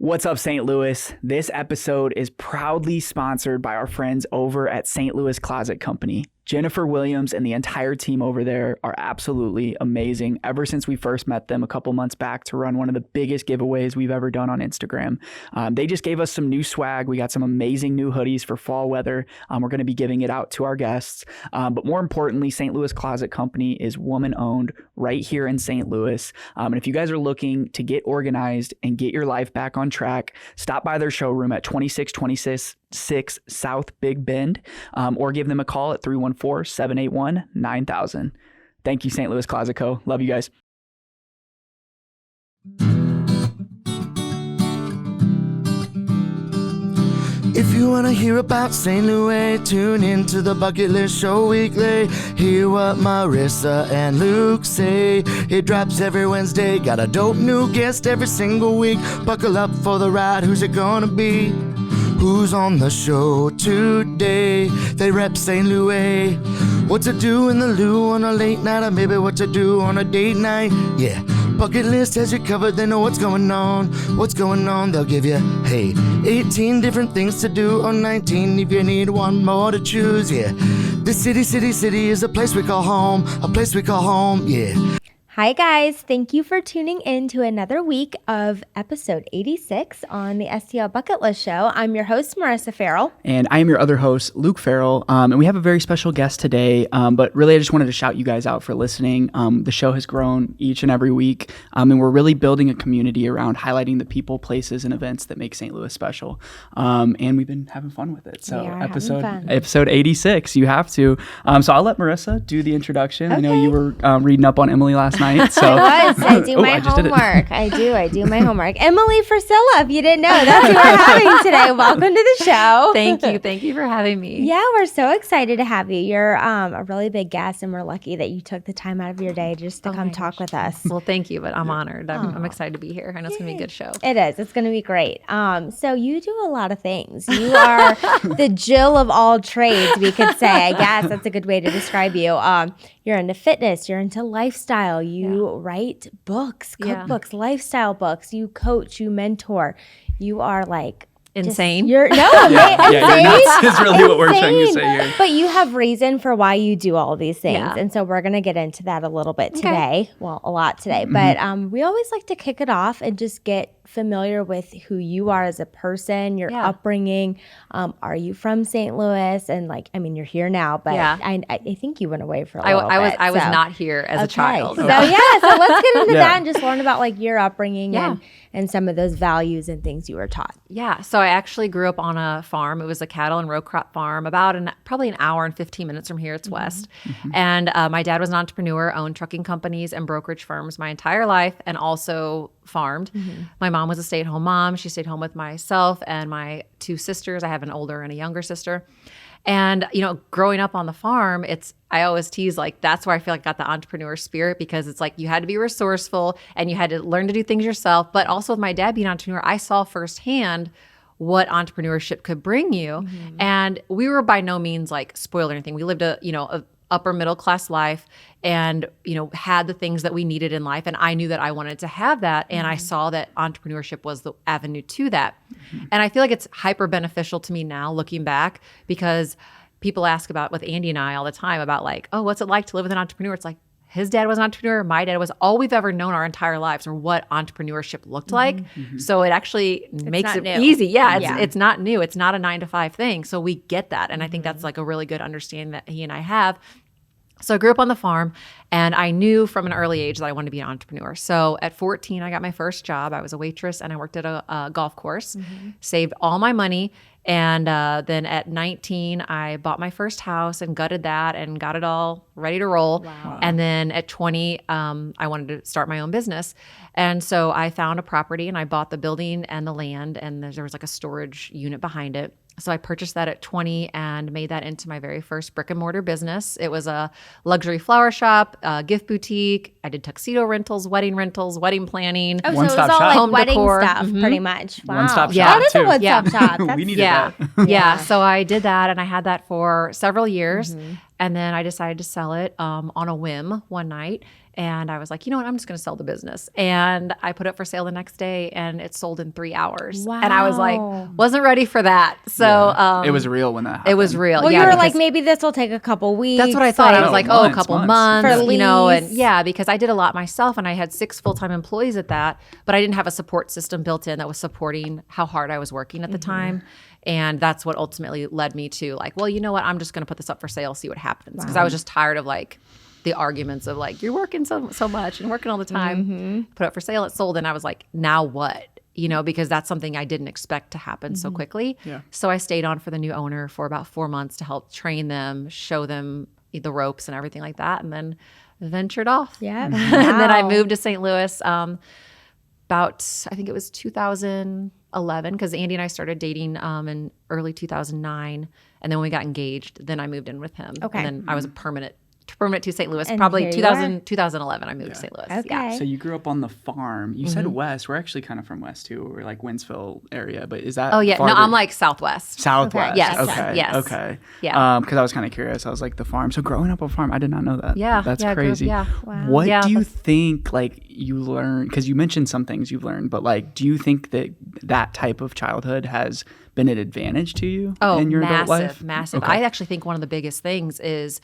What's up, St. Louis? This episode is proudly sponsored by our friends over at St. Louis Closet Company. Jennifer Williams and the entire team over there are absolutely amazing. Ever since we first met them a couple months back to run one of the biggest giveaways we've ever done on Instagram. They just gave us some new swag. We got some amazing new hoodies for fall weather. We're going to be giving it out to our guests. But more importantly, St. Louis Closet Company is woman-owned right here in St. Louis. And if you guys are looking to get organized and get your life back on track, stop by their showroom at 2626 South Big Bend, or give them a call at 314-781-9000. Thank you, St. Louis Closet Co. Love you guys. If you want to hear about St. Louis, tune in to the Bucket List Show weekly. Hear what Marissa and Luke say. It drops every Wednesday. Got a dope new guest every single week. Buckle up for the ride. Who's it gonna be? Who's on the show today? They rep St. Louis. What to do in the loo on a late night, or maybe what to do on a date night. Yeah, Bucket List has you covered. They know what's going on. What's going on? They'll give you, 18 different things to do, or 19 if you need one more to choose. Yeah, this city is a place we call home. A place we call home, yeah. Hi guys, thank you for tuning in to another week of episode 86 on the STL Bucket List Show. I'm your host, Marissa Farrell. And I am your other host, Luke Farrell. And we have a very special guest today, but really I just wanted to shout you guys out for listening. The show has grown each and every week, and we're really building a community around highlighting the people, places, and events that make St. Louis special. And we've been having fun with it. So episode 86, you have to. So I'll let Marissa do the introduction. Okay. I know you were reading up on Emily last night. So. I do my homework. I do my homework. Emily Frisella, if you didn't know, that's who we're having today. Welcome to the show. Thank you for having me. Yeah, we're so excited to have you. You're a really big guest, and we're lucky that you took the time out of your day just to come talk with us. Well, thank you, but I'm honored. I'm excited to be here. I know it's going to be a good show. It is. It's going to be great. So you do a lot of things. You are the Jill of all trades, we could say. I guess that's a good way to describe you. You're into fitness. You're into lifestyle. You write books, cookbooks, lifestyle books. You coach. You mentor. You are like insane. Insane. That's really what we're trying to say here. But you have reason for why you do all these things, and so we're gonna get into that a little bit today. Well, a lot today, but we always like to kick it off and just get familiar with who you are as a person, your upbringing. Are you from St. Louis? And you're here now, but I think you went away for a little bit. I was not here as a child. So so let's get into that and just learn about your upbringing and some of those values and things you were taught. Yeah, so I actually grew up on a farm. It was a cattle and row crop farm, about probably an hour and 15 minutes from here. It's west. And my dad was an entrepreneur, owned trucking companies and brokerage firms my entire life, and also farmed. My mom was a stay-at-home mom. She stayed home with myself and my two sisters. I have an older and a younger sister. And, growing up on the farm, I always tease, that's where I feel like I got the entrepreneur spirit, because it's you had to be resourceful and you had to learn to do things yourself. But also with my dad being an entrepreneur, I saw firsthand what entrepreneurship could bring you. And we were by no means spoiled or anything. We lived a upper middle class life, and had the things that we needed in life, and I knew that I wanted to have that, and I saw that entrepreneurship was the avenue to that. And I feel like it's hyper beneficial to me now looking back, because people ask about, with Andy and I all the time, about what's it like to live with an entrepreneur? It's his dad was an entrepreneur, my dad was. All we've ever known our entire lives, or what entrepreneurship looked like. So it actually makes it easy. It's not new. It's not a 9-to-5 thing. So we get that. And I think that's a really good understanding that he and I have. So I grew up on the farm, and I knew from an early age that I wanted to be an entrepreneur. So at 14, I got my first job. I was a waitress, and I worked at a golf course, saved all my money. And then at 19, I bought my first house and gutted that and got it all ready to roll. Wow. And then at 20, I wanted to start my own business. And so I found a property, and I bought the building and the land, and there was a storage unit behind it. So I purchased that at 20 and made that into my very first brick and mortar business. It was a luxury flower shop, a gift boutique. I did tuxedo rentals, wedding planning. Oh, so it was all home wedding decor stuff, pretty much. Wow. One-stop shop. That is a one-stop shop. We needed that. Yeah. So I did that, and I had that for several years. And then I decided to sell it on a whim one night. And I was like, you know what? I'm just going to sell the business. And I put it for sale the next day, and it sold in 3 hours. Wow. And I was like, wasn't ready for that. So it was real when that happened. It was real. Well, yeah, you were like, maybe this will take a couple weeks. that's what I thought. I was like, a couple months, For you know, lease. and yeah, because I did a lot myself, and I had 6 full-time employees at that, but I didn't have a support system built in that was supporting how hard I was working at the time. And that's what ultimately led me to like, well, you know what? I'm just going to put this up for sale, see what happens. Because I was just tired of like the arguments of like, you're working so much and working all the time. Put it up for sale, it sold. And I was like, now what? You know, because that's something I didn't expect to happen so quickly. Yeah. So I stayed on for the new owner for about 4 months to help train them, show them the ropes and everything like that. And then ventured off. Yeah. And then I moved to St. Louis about, I think it was 2011, because Andy and I started dating in early 2009. And then when we got engaged, then I moved in with him. Okay. And then I was a permanent to St. Louis, And probably here you 2011 I moved to St. Louis. Okay. Yeah. So you grew up on the farm. You said West. We're actually kind of from West too. We're like Winsville area, but is that Oh yeah, farther? no, I'm like Southwest. Southwest. Okay. Yes. Okay. Yes. Okay. Yeah. Because I was kind of curious. I was like the farm. So growing up on a farm, I did not know that. Yeah. That's yeah, I grew up- crazy. yeah. Wow. What Yeah, do you that's- think like you learned? Because you mentioned some things you've learned, but like, do you think that that type of childhood has been an advantage to you in your adult life? Massive. Okay. I actually think one of the biggest things is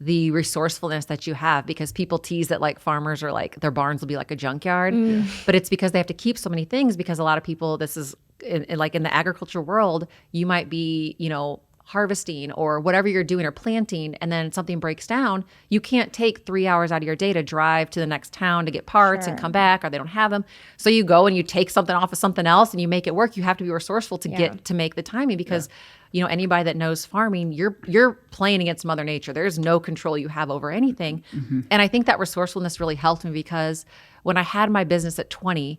the resourcefulness that you have, because people tease that like farmers are like their barns will be like a junkyard, but it's because they have to keep so many things, because a lot of people, this is like in the agriculture world, you might be, you know, harvesting or whatever you're doing or planting, and then something breaks down. You can't take 3 hours out of your day to drive to the next town to get parts and come back, or they don't have them. So you go and you take something off of something else and you make it work. You have to be resourceful to get to make the timing, because you know, anybody that knows farming, you're playing against Mother Nature. There's no control you have over anything. And I think that resourcefulness really helped me, because when I had my business at 20,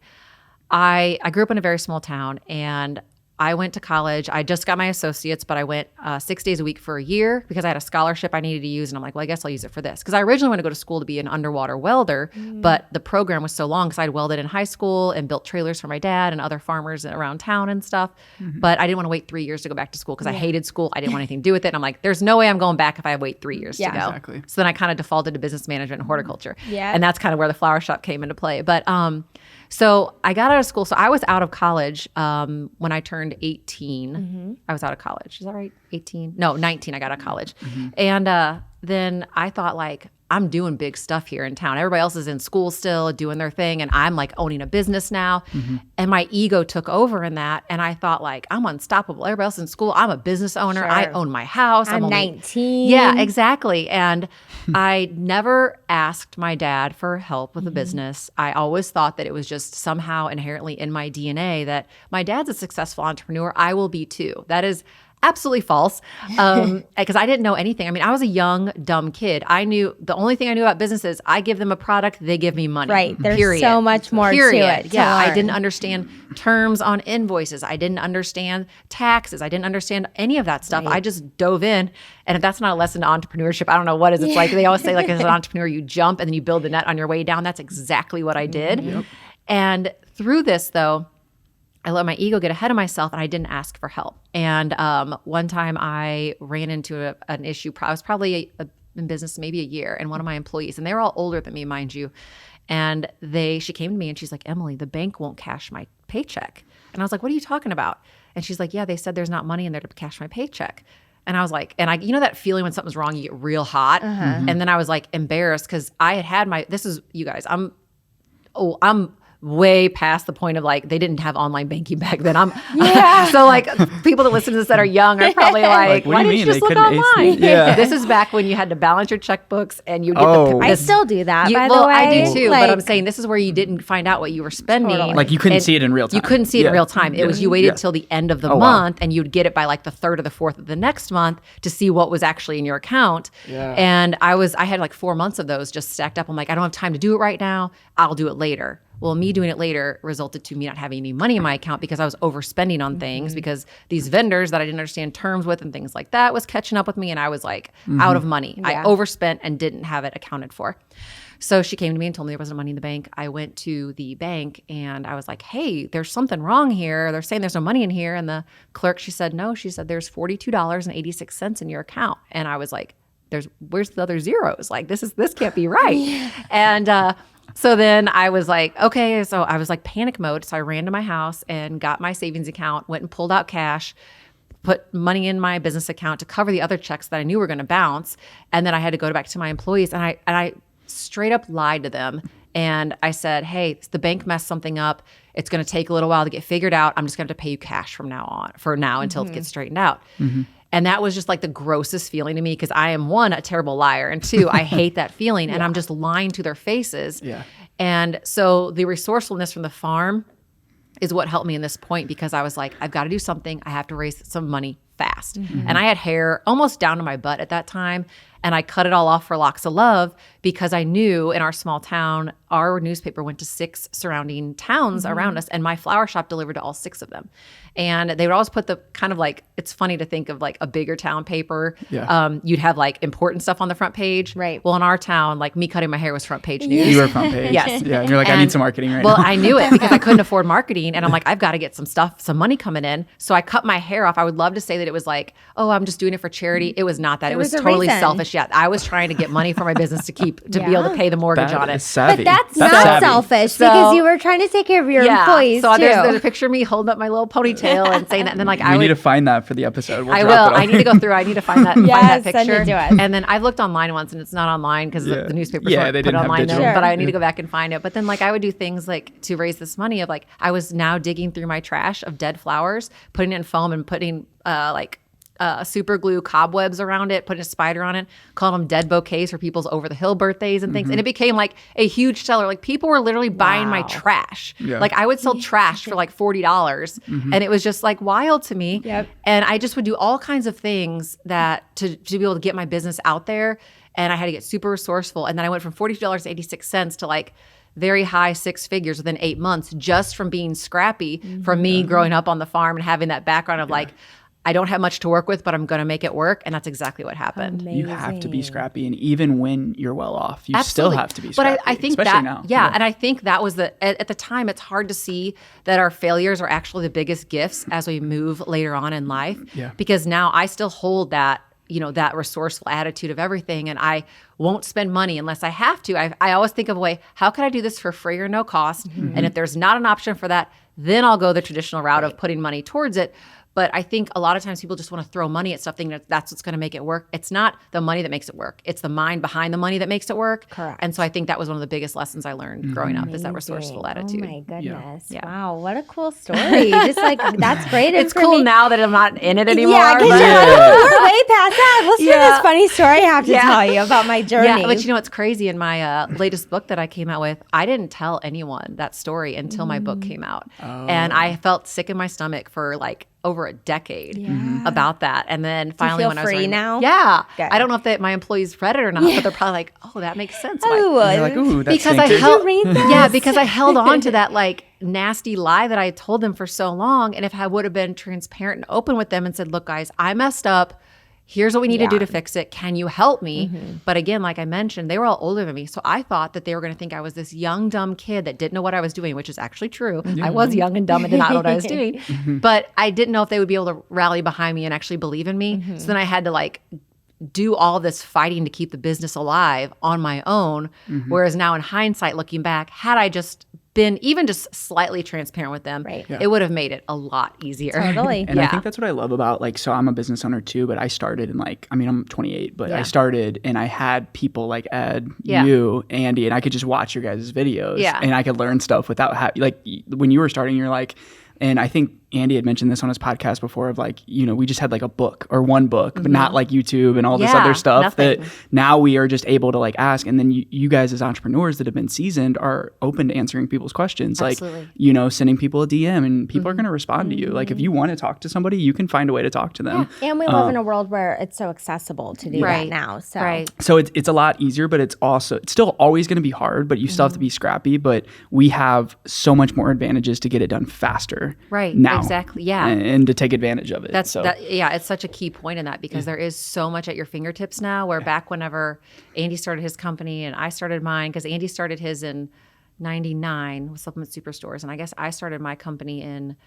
I grew up in a very small town, and I went to college. I just got my associates, but I went 6 days a week for a year because I had a scholarship I needed to use. And I'm like, well, I guess I'll use it for this. Because I originally wanted to go to school to be an underwater welder, but the program was so long because I'd welded in high school and built trailers for my dad and other farmers around town and stuff. But I didn't want to wait 3 years to go back to school because I hated school. I didn't want anything to do with it. And I'm like, there's no way I'm going back if I wait 3 years to go. Exactly. So then I kind of defaulted to business management and horticulture. Yeah. And that's kind of where the flower shop came into play. But so I got out of school. So I was out of college when I turned 18. I was out of college. Is that right? 18? No, 19 I got out of college. And then I thought like, I'm doing big stuff here in town. Everybody else is in school still doing their thing, and I'm like owning a business now. And my ego took over in that, and I thought like, I'm unstoppable. Everybody else in school, I'm a business owner. I own my house. I'm only 19. Yeah, exactly. And I never asked my dad for help with a business. I always thought that it was just somehow inherently in my DNA that my dad's a successful entrepreneur. I will be too. That is absolutely false, because I didn't know anything. I mean, I was a young, dumb kid. I knew the only thing I knew about business is I give them a product, they give me money. Right. There's period. so much more to it. Yeah. I learn. didn't understand terms on invoices. I didn't understand taxes. I didn't understand any of that stuff. I just dove in. And if that's not a lesson to entrepreneurship, I don't know what is. It's like they always say, like as an entrepreneur, you jump and then you build the net on your way down. That's exactly what I did. And through this, though, I let my ego get ahead of myself, and I didn't ask for help. And one time I ran into an issue. I was probably in business maybe a year, and one of my employees, and they were all older than me, mind you, and she came to me and she's like, Emily, the bank won't cash my paycheck. And I was like, what are you talking about? And she's like, yeah, they said there's not money in there to cash my paycheck. And I was like, you know that feeling when something's wrong, you get real hot. And then I was like embarrassed because I had this is, you guys, I'm way past the point of like, they didn't have online banking back then. So like people that listen to this that are young are probably like, what why do didn't you you mean? just They look couldn't online? Yeah. This is back when you had to balance your checkbooks and you get I still do that, by the way. I do too, Like, but I'm saying this is where you didn't find out what you were spending. Totally. Like you couldn't And see it in real time. You couldn't see it in real time. It was you waited till the end of the wow. month, and you'd get it by like the third or the fourth of the next month to see what was actually in your account. And I had like 4 months of those just stacked up. I'm like, I don't have time to do it right now. I'll do it later. Well, me doing it later resulted to me not having any money in my account because I was overspending on things because these vendors that I didn't understand terms with and things like that was catching up with me, and I was like out of money. I overspent and didn't have it accounted for. So she came to me and told me there wasn't money in the bank. I went to the bank and I was like, hey, there's something wrong here. They're saying there's no money in here. And the clerk, she said, no. She said, there's $42.86 in your account. And I was like, where's the other zeros? Like this can't be right. And so then I was like, okay. So I was like panic mode. So I ran to my house and got my savings account, went and pulled out cash, put money in my business account to cover the other checks that I knew were going to bounce. And then I had to go back to my employees, and I straight up lied to them. And I said, hey, the bank messed something up. It's going to take a little while to get figured out. I'm just going to have to pay you cash from now on, until it gets straightened out. And that was just like the grossest feeling to me, because I am, one, a terrible liar, and two, I hate that feeling, and I'm just lying to their faces. Yeah. And so the resourcefulness from the farm is what helped me in this point, because I was like, I've got to do something. I have to raise some money fast. And I had hair almost down to my butt at that time, and I cut it all off for Locks of Love, because I knew in our small town, our newspaper went to 6 surrounding towns around us, and my flower shop delivered to all 6 of them. And they would always put the kind of like, it's funny to think of like a bigger town paper. Yeah. You'd have like important stuff on the front page. Right. Well, in our town, like me cutting my hair was front page news. You were front page. Yes. Yeah. And you're like, I need some marketing right well, now. I knew it, because I couldn't afford marketing. And I'm like, I've got to get some money coming in. So I cut my hair off. I would love to say that it was like, oh, I'm just doing it for charity. It was not that. It was a totally reason. selfish. Yeah. I was trying to get money for my business to be able to pay the mortgage on That it. is savvy. But that's not savvy. selfish, So- because you were trying to take care of your employees So too. there's a picture of me holding up my little ponytail and saying that. And then like We need to find that for the episode. We'll I drop will. it I need to go through. I need to find that, find Yes, that send it picture. to us. And then I've looked online once, and it's not online because Yeah. the newspapers Yeah, won't they put it didn't have online. digital. Sure. But I need to go back and find it. But then like I would do things like to raise this money of like, I was now digging through my trash of dead flowers, putting it in foam and putting super glue cobwebs around it, putting a spider on it, calling them dead bouquets for people's over the hill birthdays and things. And it became like a huge seller. Like people were literally buying my trash. Yeah. Like I would sell trash for like $40, and it was just like wild to me. Yep. And I just would do all kinds of things that to be able to get my business out there. And I had to get super resourceful. And then I went from $42.86 to like very high 6 figures within 8 months, just from being scrappy, from me growing up on the farm and having that background of like, I don't have much to work with, but I'm going to make it work. And that's exactly what happened. You have to be scrappy. And even when you're well off, you Absolutely. still have to be scrappy. But I think especially that, now. yeah. And I think that was at the time, it's hard to see that our failures are actually the biggest gifts as we move later on in life. Yeah. Because now I still hold that, that resourceful attitude of everything. And I won't spend money unless I have to. I always think of a way, how can I do this for free or no cost? And if there's not an option for that, then I'll go the traditional route of putting money towards it. But I think a lot of times people just want to throw money at something that's what's going to make it work. It's not the money that makes it work. It's the mind behind the money that makes it work. Correct. And so I think that was one of the biggest lessons I learned growing up is that resourceful attitude. Oh my goodness. Yeah. Wow. What a cool story. Just like, that's great. It's cool now that I'm not in it anymore. Yeah, because but- we're way past that. Listen to Yeah. this funny story I have to Yeah. tell you about my journey. Yeah, but you know what's crazy? In my latest book that I came out with, I didn't tell anyone that story until my book came out. And I felt sick in my stomach for like over a decade about that. And then finally feel when I was free writing- now? Yeah. Good. I don't know if my employees read it or not, but they're probably like, oh, that makes sense. Why- Oh, You're like, ooh, that's because I stinky. held, read this? yeah, because I held on to that like nasty lie that I told them for so long. And if I would have been transparent and open with them and said, look, guys, I messed up. Here's what we need to do to fix it. Can you help me? But again, like I mentioned, they were all older than me. So I thought that they were going to think I was this young, dumb kid that didn't know what I was doing, which is actually true. I was young and dumb and did not know what I was doing. But I didn't know if they would be able to rally behind me and actually believe in me. So then I had to like do all this fighting to keep the business alive on my own. Whereas now in hindsight, looking back, had I just been even just slightly transparent with them, Right. it would have made it a lot easier. Totally. And I think that's what I love about so I'm a business owner too, but I started in I'm 28, but I started and I had people like Ed, you, Andy, and I could just watch your guys' videos and I could learn stuff without when you were starting, you're like, and I think Andy had mentioned this on his podcast before of we just had like a book or one book, but not like YouTube and all this other stuff that now we are just able to like ask. And then you guys as entrepreneurs that have been seasoned are open to answering people's questions. Absolutely. Like, sending people a DM and people are going to respond to you. Like if you want to talk to somebody, you can find a way to talk to them. Yeah. And we live in a world where it's so accessible to do that now. So Right. So it's a lot easier, but it's still always going to be hard, but you still have to be scrappy. But we have so much more advantages to get it done faster. Right. Now. Exactly. Yeah. And to take advantage of it. It's such a key point in that because there is so much at your fingertips now where back whenever Andy started his company and I started mine, because Andy started his in 99 with Supplement Superstores. And I guess I started my company in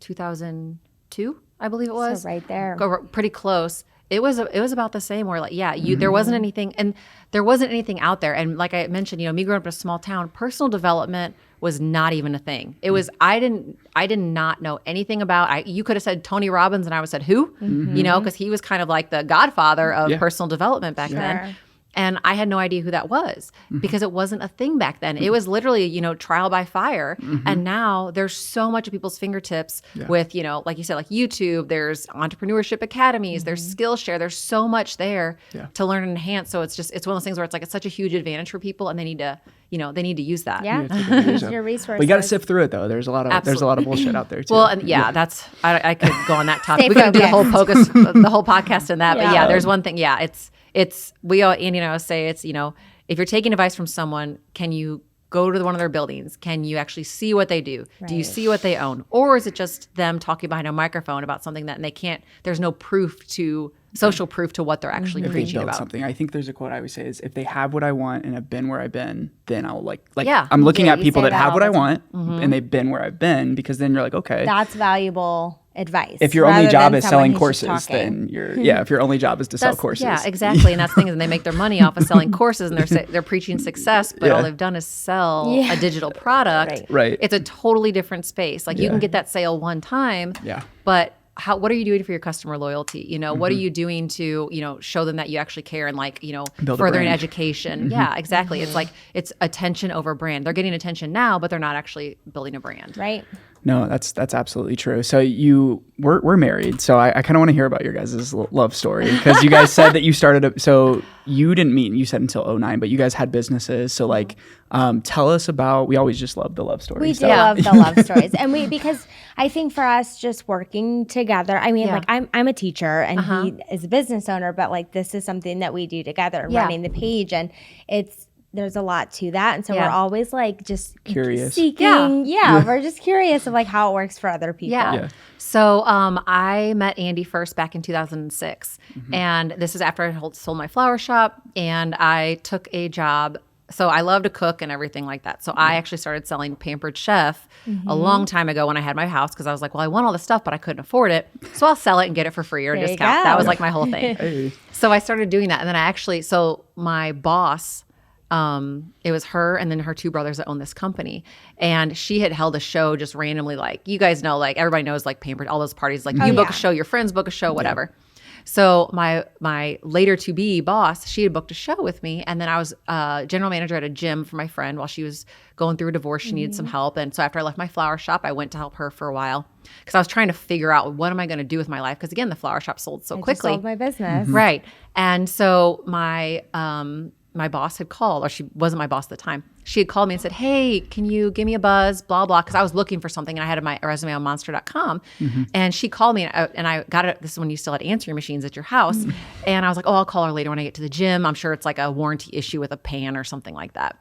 2002, I believe it was. right there. Pretty close. it was about the same. Where like, there wasn't anything, and there wasn't anything out there. And like I mentioned, me growing up in a small town, personal development was not even a thing. It was I did not know anything about. You could have said Tony Robbins, and I would have said who, because he was kind of like the godfather of personal development back then. And I had no idea who that was because it wasn't a thing back then. It was literally, trial by fire. And now there's so much at people's fingertips with, like you said, like YouTube, there's entrepreneurship academies, there's Skillshare, there's so much there to learn and enhance. So it's one of those things where it's like, it's such a huge advantage for people and they need to, they need to use that. Yeah. Use your resources. We got to sift through it though. There's a lot of bullshit out there too. Well, and that's, I could go on that topic. We could do the whole podcast in that, but there's one thing. Yeah. Andy and I always say it's, if you're taking advice from someone, can you go to one of their buildings? Can you actually see what they do? Right. Do you see what they own? Or is it just them talking behind a microphone about something that there's no social proof to what they're actually preaching about? Something. I think there's a quote I always say is, if they have what I want and have been where I've been, then I'll I'm looking at people that have what I want and they've been where I've been, because then you're like, okay. That's valuable advice. If your only job is selling courses, then if your only job is to sell courses. Yeah, exactly. And that's the thing, is they make their money off of selling courses, and they're preaching success, but all they've done is sell a digital product. Right. It's a totally different space. Like you can get that sale one time, but what are you doing for your customer loyalty? What are you doing to, show them that you actually care and furthering education? Yeah, exactly. It's like, it's attention over brand. They're getting attention now, but they're not actually building a brand. Right. No, that's absolutely true. So we're married. So I kind of want to hear about your guys' love story, because you guys said that you started so you didn't meet, you said until 2009, but you guys had businesses. So tell us about, we always just love the love stories. We do love the love stories. And because I think for us, just working together, I mean, I'm a teacher and he is a business owner, but this is something that we do together, running the page, and there's a lot to that. And so we're always just curious, seeking. We're just curious of how it works for other people. Yeah. So I met Andy first back in 2006. And this is after I sold my flower shop, and I took a job. So I love to cook and everything like that. So I actually started selling Pampered Chef a long time ago when I had my house, because I was like, well, I want all this stuff, but I couldn't afford it. So I'll sell it and get it for free or a discount. That was my whole thing. Hey. So I started doing that. And then my boss, it was her and then her two brothers that owned this company. And she had held a show just randomly, you guys know, everybody knows, Pampered, all those parties, you book a show, your friends book a show, whatever. So my later to be boss, she had booked a show with me. And then I was general manager at a gym for my friend while she was going through a divorce. She needed some help. And so after I left my flower shop, I went to help her for a while, because I was trying to figure out, what am I going to do with my life? Because again, the flower shop sold so quickly. I just sold my business. Right. And so my boss had called, or she wasn't my boss at the time. She had called me and said, hey, can you give me a buzz, blah, blah, because I was looking for something and I had my resume on monster.com. And she called me and I got it. This is when you still had answering machines at your house. And I was like, oh, I'll call her later when I get to the gym. I'm sure it's a warranty issue with a pan or something like that.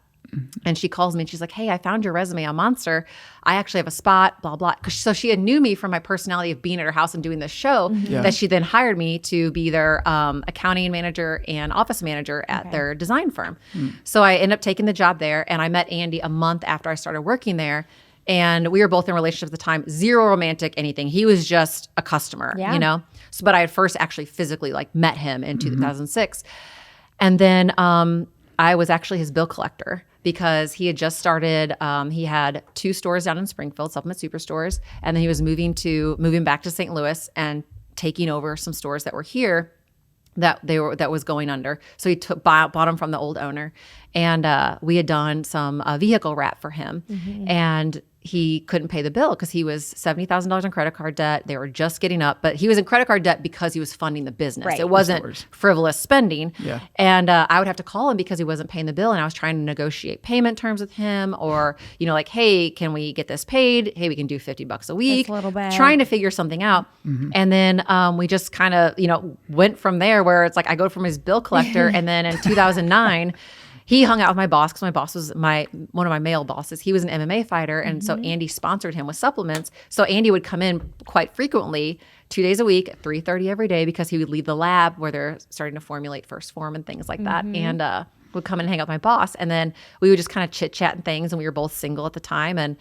And she calls me and she's like, hey, I found your resume on Monster. I actually have a spot, blah, blah. So she had knew me from my personality of being at her house and doing this show, that she then hired me to be their accounting manager and office manager at their design firm. So I ended up taking the job there, and I met Andy a month after I started working there. And we were both in a relationship at the time, zero romantic anything. He was just a customer, So, but I had first actually physically met him in 2006. And then I was actually his bill collector, because he had just started, he had 2 stores down in Springfield, supplement superstores, and then he was moving back to St. Louis and taking over some stores that were here that was going under. So he bought them from the old owner, and we had done some vehicle wrap for him, and he couldn't pay the bill because he was $70,000 in credit card debt. They were just getting up, but he was in credit card debt because he was funding the business. Right. It wasn't frivolous spending. Yeah. And I would have to call him because he wasn't paying the bill, and I was trying to negotiate payment terms with him, or hey, can we get this paid? Hey, we can do $50 a week. Just a little bit. Trying to figure something out. And then we just kind of went from there, where it's I go from his bill collector, and then in 2009. He hung out with my boss, because my boss was one of my male bosses. He was an MMA fighter, and so Andy sponsored him with supplements. So Andy would come in quite frequently, 2 days a week at 3:30 every day, because he would leave the lab where they're starting to formulate first form and things like that. And would come and hang out with my boss, and then we would just kind of chit chat and things. And we were both single at the time, and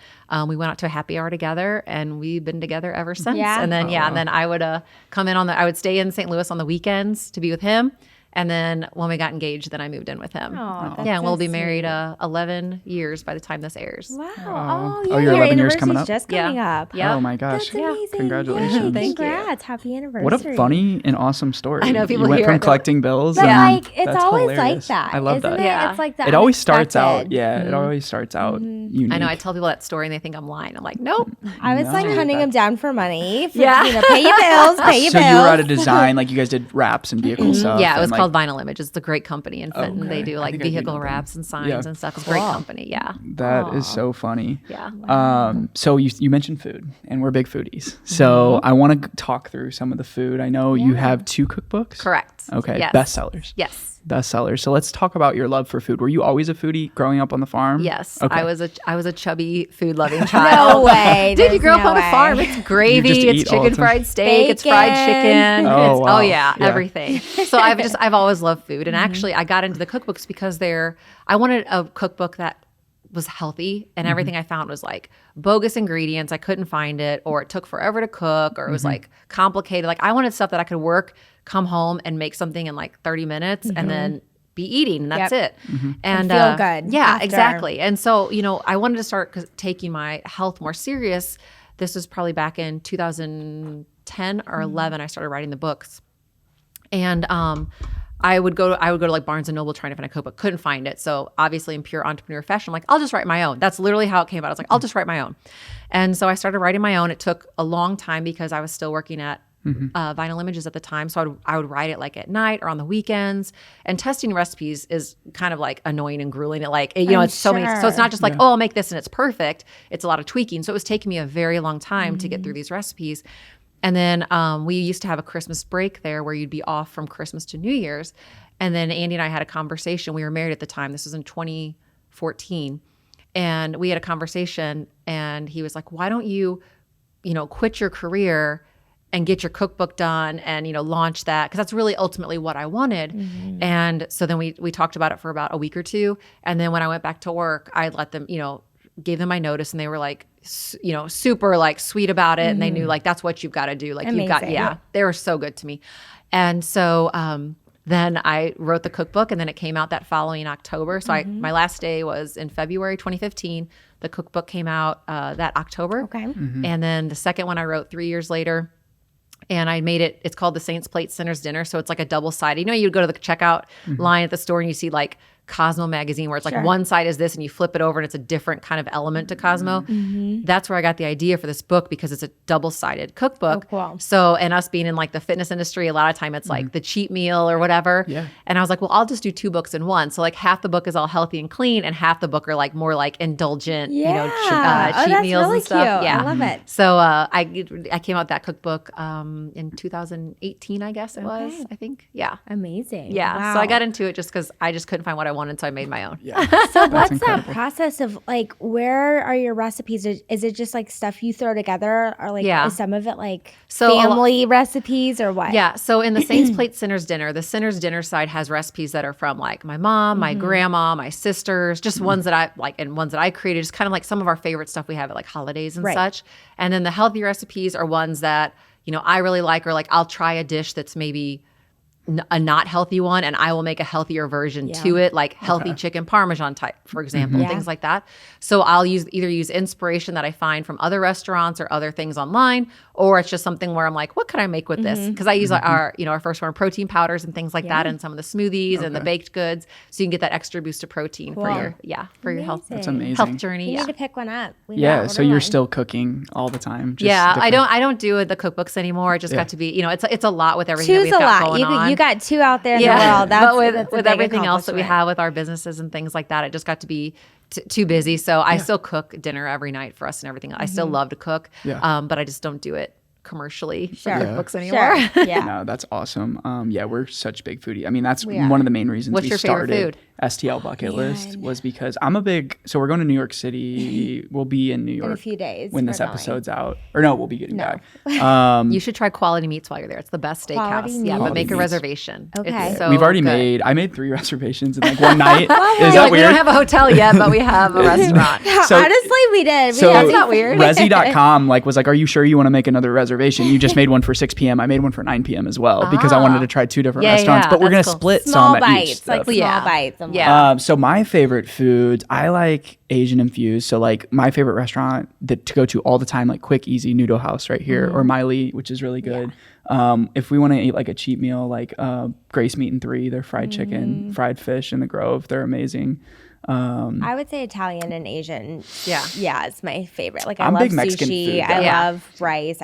we went out to a happy hour together, and we've been together ever since. Yeah. And then and then I would come in I would stay in St. Louis on the weekends to be with him. And then when we got engaged, then I moved in with him. Oh, that's and we'll be so married sweet. 11 years by the time this airs. Wow. Oh, your 11 years coming up? Just coming up. Yeah. Oh my gosh. That's amazing. Congratulations. Yay, Thank you. congrats. Happy anniversary. What a funny and awesome story. I know, people you went hear from it, they're collecting bills. But and like, it's that's always hilarious. like that. I love isn't that. it? Yeah. It's like that. It always starts out. unexpected. Yeah, it always starts out unique. I know. I tell people that story and they think I'm lying. I'm like, nope. I was like hunting him down for money. For, Yeah. You know, pay your bills, pay your So bills. you were at a design, like you guys did wraps and vehicle stuff. Yeah, it was and, like, called Vinyl Images. It's a great company in Fenton. They do I like think I do know vehicle them. wraps and signs Yeah. and stuff. It's a great company. Yeah. That is so funny. Yeah. So you mentioned food, and we're big foodies. So I want to talk through some of the food. I know you have 2 cookbooks. Correct. Okay. Yes. Bestsellers. Yes. Bestsellers. So let's talk about your love for food. Were you always a foodie growing up on the farm? Yes. Okay. I was a chubby food loving child. No way. Dude, you There's grew up no on a way. farm. It's gravy. You just It's eat all chicken the time. fried steak. It's fried Bacon. chicken. Oh, wow. Yeah, Yeah. everything. So I've always loved food. And actually I got into the cookbooks because I wanted a cookbook that was healthy, and everything I found was like bogus ingredients. I couldn't find it, or it took forever to cook, or it was like complicated. Like I wanted stuff that I could work, come home and make something in like 30 minutes and then be eating, and that's Yep. it. And feel good Yeah, after. exactly. And so, I wanted to start taking my health more serious. This was probably back in 2010 or 11. I started writing the books. And I would go to like Barnes and Noble trying to find a cookbook, couldn't find it. So obviously in pure entrepreneur fashion, I'm like, I'll just write my own. That's literally how it came out. I was like, I'll just write my own. And so I started writing my own. It took a long time because I was still working at Vinyl Images at the time. So I would write it like at night or on the weekends. And testing recipes is kind of like annoying and grueling. It's so many. So it's not just like, oh, I'll make this and it's perfect. It's a lot of tweaking. So it was taking me a very long time to get through these recipes. And then we used to have a Christmas break there where you'd be off from Christmas to New Year's. And then Andy and I had a conversation. We were married at the time. This was in 2014. And we had a conversation and he was like, why don't you, quit your career and get your cookbook done and, launch that? Because that's really ultimately what I wanted. And so then we talked about it for about a week or two. And then when I went back to work, I let them, gave them my notice, and they were like, super like sweet about it. And they knew like, that's what you've got to do. Like you've got, Amazing. they were so good to me. And so then I wrote the cookbook, and then it came out that following October. So my last day was in February 2015. The cookbook came out that October. Okay. And then the second one I wrote 3 years later. And I made it's called the Saints Plate Sinner's Dinner. So it's like a double-sided. You'd go to the checkout line at the store and you see like Cosmo magazine where it's like one side is this and you flip it over and it's a different kind of element to Cosmo. That's where I got the idea for this book, because it's a double-sided cookbook. Oh, cool. So, and us being in like the fitness industry, a lot of time it's like the cheat meal or whatever. Yeah. And I was like, well, I'll just do 2 books in one. So like half the book is all healthy and clean, and half the book are like more like indulgent, cheat that's meals really and stuff. cute. Yeah. I love it. So I came out with that cookbook in 2018, I guess it was, I think. Yeah. Amazing. Yeah. Wow. So I got into it just because I just couldn't find what I wanted, so I made my own. Yeah. So what's incredible. that process of like, where are your recipes? Is it just like stuff you throw together, or like Yeah. is some of it like So family recipes, or what? Yeah. So in the Saints Plate Sinner's Dinner, the Sinner's Dinner side has recipes that are from like my mom, my grandma, my sisters, just ones that I like and ones that I created, just kind of like some of our favorite stuff we have at like holidays and Right. such. And then the healthy recipes are ones that, I really like, or like I'll try a dish that's maybe a not healthy one, and I will make a healthier version to it, like healthy chicken Parmesan type, for example, things like that. So I'll either use inspiration that I find from other restaurants or other things online, or it's just something where I'm like, what could I make with this? Because I use our first one, protein powders and things like that in some of the smoothies and the baked goods, so you can get that extra boost of protein for your health. That's amazing. Health journey. You Yeah. need to pick one up. We Yeah. gotta So order you're one. still cooking all the time. Just Yeah, different- I don't do the cookbooks anymore. It just got to be, it's a lot with everything that Two's we've a got lot. going on. You got 2 out there in the world. but That's a with big everything else that we accomplishment. have with our businesses and things like that, it just got to be too busy. So I still cook dinner every night for us and everything. I still love to cook, but I just don't do it commercially for cookbooks anymore. Sure. Yeah. No, that's awesome. Yeah, we're such big foodie. I mean, that's are. one of the main reasons What's we your favorite started. food? STL bucket list was because I'm a big, so we're going to New York City. We'll be in New York in a few days when this for 9. episode's out. Or no, we'll be getting back. You should try Quality Meats while you're there. It's the best Quality steakhouse. Yeah, but Meats. make a Meats. reservation. Okay. It's so We've already good. I made 3 reservations in like one night. Is Like, that we weird? don't have a hotel yet, but we have a restaurant. So- Honestly, we did. So That's not weird. Resi.com was like, are you sure you want to make another reservation? You just made one for 6 p.m. I made one for 9 p.m. as well because I wanted to try 2 different restaurants, but we're going to that's cool. split Small some at each. bites, like stuff. small bites. Yeah. So my favorite foods, I like Asian infused. So like my favorite restaurant to go to all the time, like quick, easy Noodle House right here, or Miley, which is really good. If we want to eat like a cheap meal, like Grace Meat and 3, their fried chicken, fried fish in the Grove, they're amazing. I would say Italian and Asian. Yeah, it's my favorite. Like I'm I love big Mexican sushi. food, I though. love rice.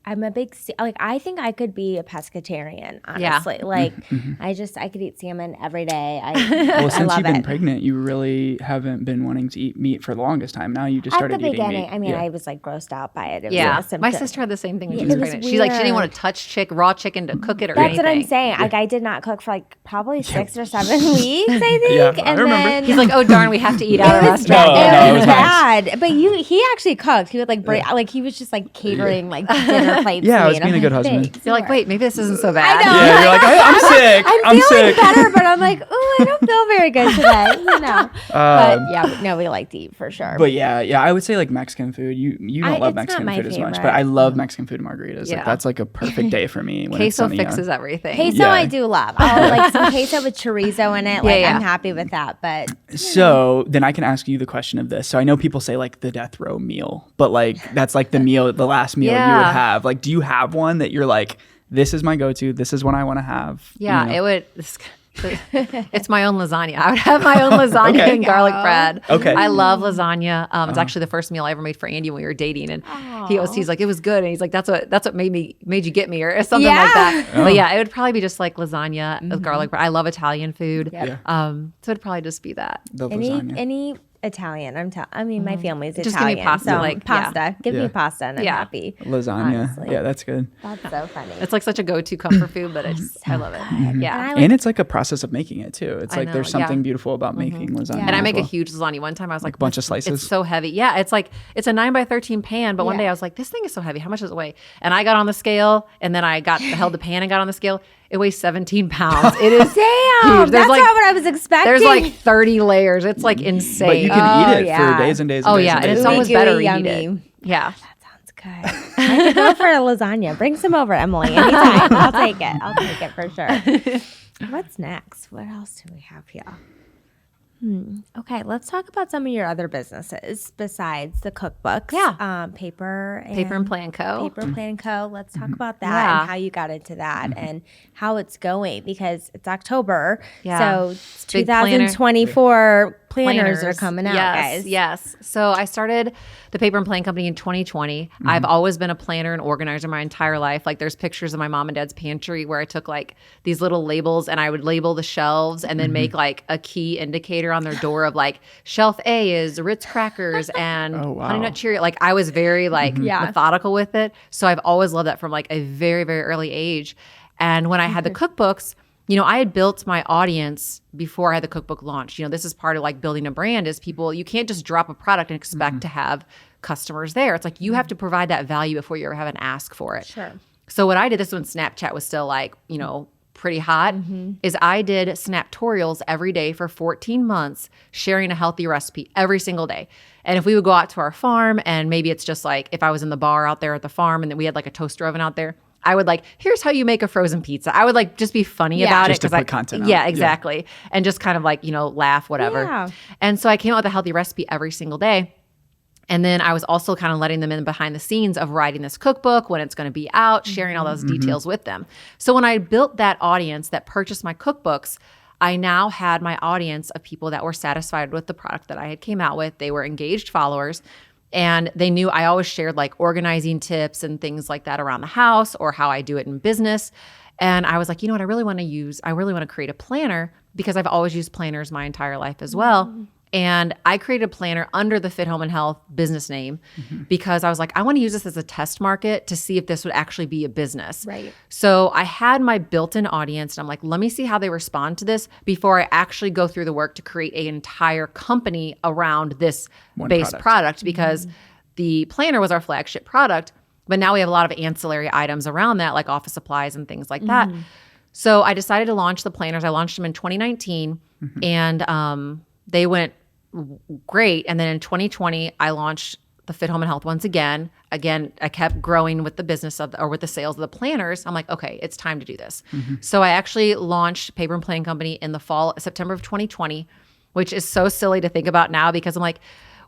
I'm a big I think I could be a pescatarian, honestly. Like I could eat salmon every day. Well, I since love you've been it. pregnant, you really haven't been wanting to eat meat for the longest time. Now you just At started the eating beginning, meat. I mean, Yeah. I was like grossed out by it. It was Yeah, a symptom. my sister had the same thing when she It was was pregnant. She's like, she didn't weird. want to touch raw chicken to cook it or That's anything. what I'm saying. Like I did not cook for like probably 6 or 7 weeks, I think. Yeah, I and remember. then He's like, oh darn, we have to eat out of a restaurant. No, it was it was nice. bad. But he actually cooked. He would like bring like he was just like catering like dinner plates. Yeah, to I me, was and being I'm a good like, husband. "Thanks, You're like, Lord." wait, maybe this isn't so bad. I know. Yeah, you're like, I'm sick. I'm feeling sick. better, but I'm like, oh, I don't feel very good today. But yeah, no, we like to eat for sure. But yeah, I would say like Mexican food. You don't love it's not Mexican my food as much, but favorite. I love Mexican food and margaritas. Yeah. Like that's like a perfect day for me when it's Queso sunny fixes out. everything. Queso Yeah. I do love. I'll like some queso with chorizo in it. Like yeah. I'm happy with that. But So then I can ask you the question of this. So I know people say like the death row meal, but like that's like the last meal you would Yeah. have. Like, do you have one that you're like, this is my go-to. This is what I want to have. Yeah, you know? it would. It's my own lasagna. I would have my own lasagna Okay. and garlic bread. Okay. I love lasagna. It's actually the first meal I ever made for Andy when we were dating, and he's like, it was good, and he's like, that's what made you get me, or something like that. But yeah, it would probably be just like lasagna with garlic bread. I love Italian food. Yeah. So it'd probably just be that. The lasagna. any Italian. I mean, my family's Just give me Italian. pasta, So like, pasta. Give Yeah. me pasta, and I'm Yeah. happy. Lasagna. Honestly. Yeah, that's good. That's so funny. It's like such a go-to comfort food, but I love it. Yeah. And it's like a process of making it too. It's I like know, there's yeah. something beautiful about making lasagna. And I as make well. a huge lasagna. One time I was like, a bunch of It's slices. so heavy. Yeah, it's like it's a 9x13 pan, but one day I was like, this thing is so heavy. How much does it weigh? And I got on the scale, and then I held the pan and got on the scale. It weighs 17 pounds. It is Damn, huge. that's not what I was expecting. There's like 30 layers. It's like insane. But you can eat it yeah. for days and days and oh days yeah, and and days. it's and almost days. better Gooey, to eat it. yummy. Yeah. Sounds good. I could go for a lasagna. Bring some over, Emily. Anytime. I'll take it. I'll take it for sure. What's next? What else do we have here? Okay, let's talk about some of your other businesses besides the cookbooks. Yeah. Paper Paper and Plan Co. Paper Plan Co. Let's talk about that Yeah. and how you got into that and how it's going because it's October. Yeah. So Big planner. 2024 planners are coming out, guys. Yes. So I started the Paper and Plan Company in 2020. I've always been a planner and organizer my entire life. Like there's pictures of my mom and dad's pantry where I took like these little labels and I would label the shelves and then make like a key indicator on their door of like shelf A is Ritz crackers and Oh, wow. Honey Nut Cheerio. Like I was very like methodical with it. So I've always loved that from like a very, very early age. And when I had the cookbooks, you know, I had built my audience before I had the cookbook launched. You know, this is part of like building a brand is people, you can't just drop a product and expect to have customers there. It's like you have to provide that value before you ever have an ask for it. Sure. So what I did, this when Snapchat was still like, you know, pretty hot, is I did Snaptorials every day for 14 months, sharing a healthy recipe every single day. And if we would go out to our farm and maybe it's just like if I was in the bar out there at the farm and then we had like a toaster oven out there, I would like, here's how you make a frozen pizza. I would like just be funny about Just it. to put content out. Yeah, Yeah. exactly. And just kind of like, you know, laugh, whatever. Yeah. And so I came out with a healthy recipe every single day. And then I was also kind of letting them in behind the scenes of writing this cookbook, when it's going to be out, sharing all those details with them. So when I built that audience that purchased my cookbooks, I now had my audience of people that were satisfied with the product that I had came out with. They were engaged followers. And they knew I always shared like organizing tips and things like that around the house or how I do it in business. And I was like, you know what, I really want to create a planner because I've always used planners my entire life as well. And I created a planner under the Fit Home and Health business name because I was like, I want to use this as a test market to see if this would actually be a business. Right. So I had my built-in audience, and I'm like, let me see how they respond to this before I actually go through the work to create an entire company around this base product, because the planner was our flagship product, but now we have a lot of ancillary items around that, like office supplies and things like that. So I decided to launch the planners. I launched them in 2019, and they went great. And then in 2020, I launched the Fit Home and Health ones again. Again, I kept growing with the business of, or with the sales of the planners. I'm like, okay, it's time to do this. So I actually launched Paper and Plan Company in the fall, September of 2020, which is so silly to think about now because I'm like,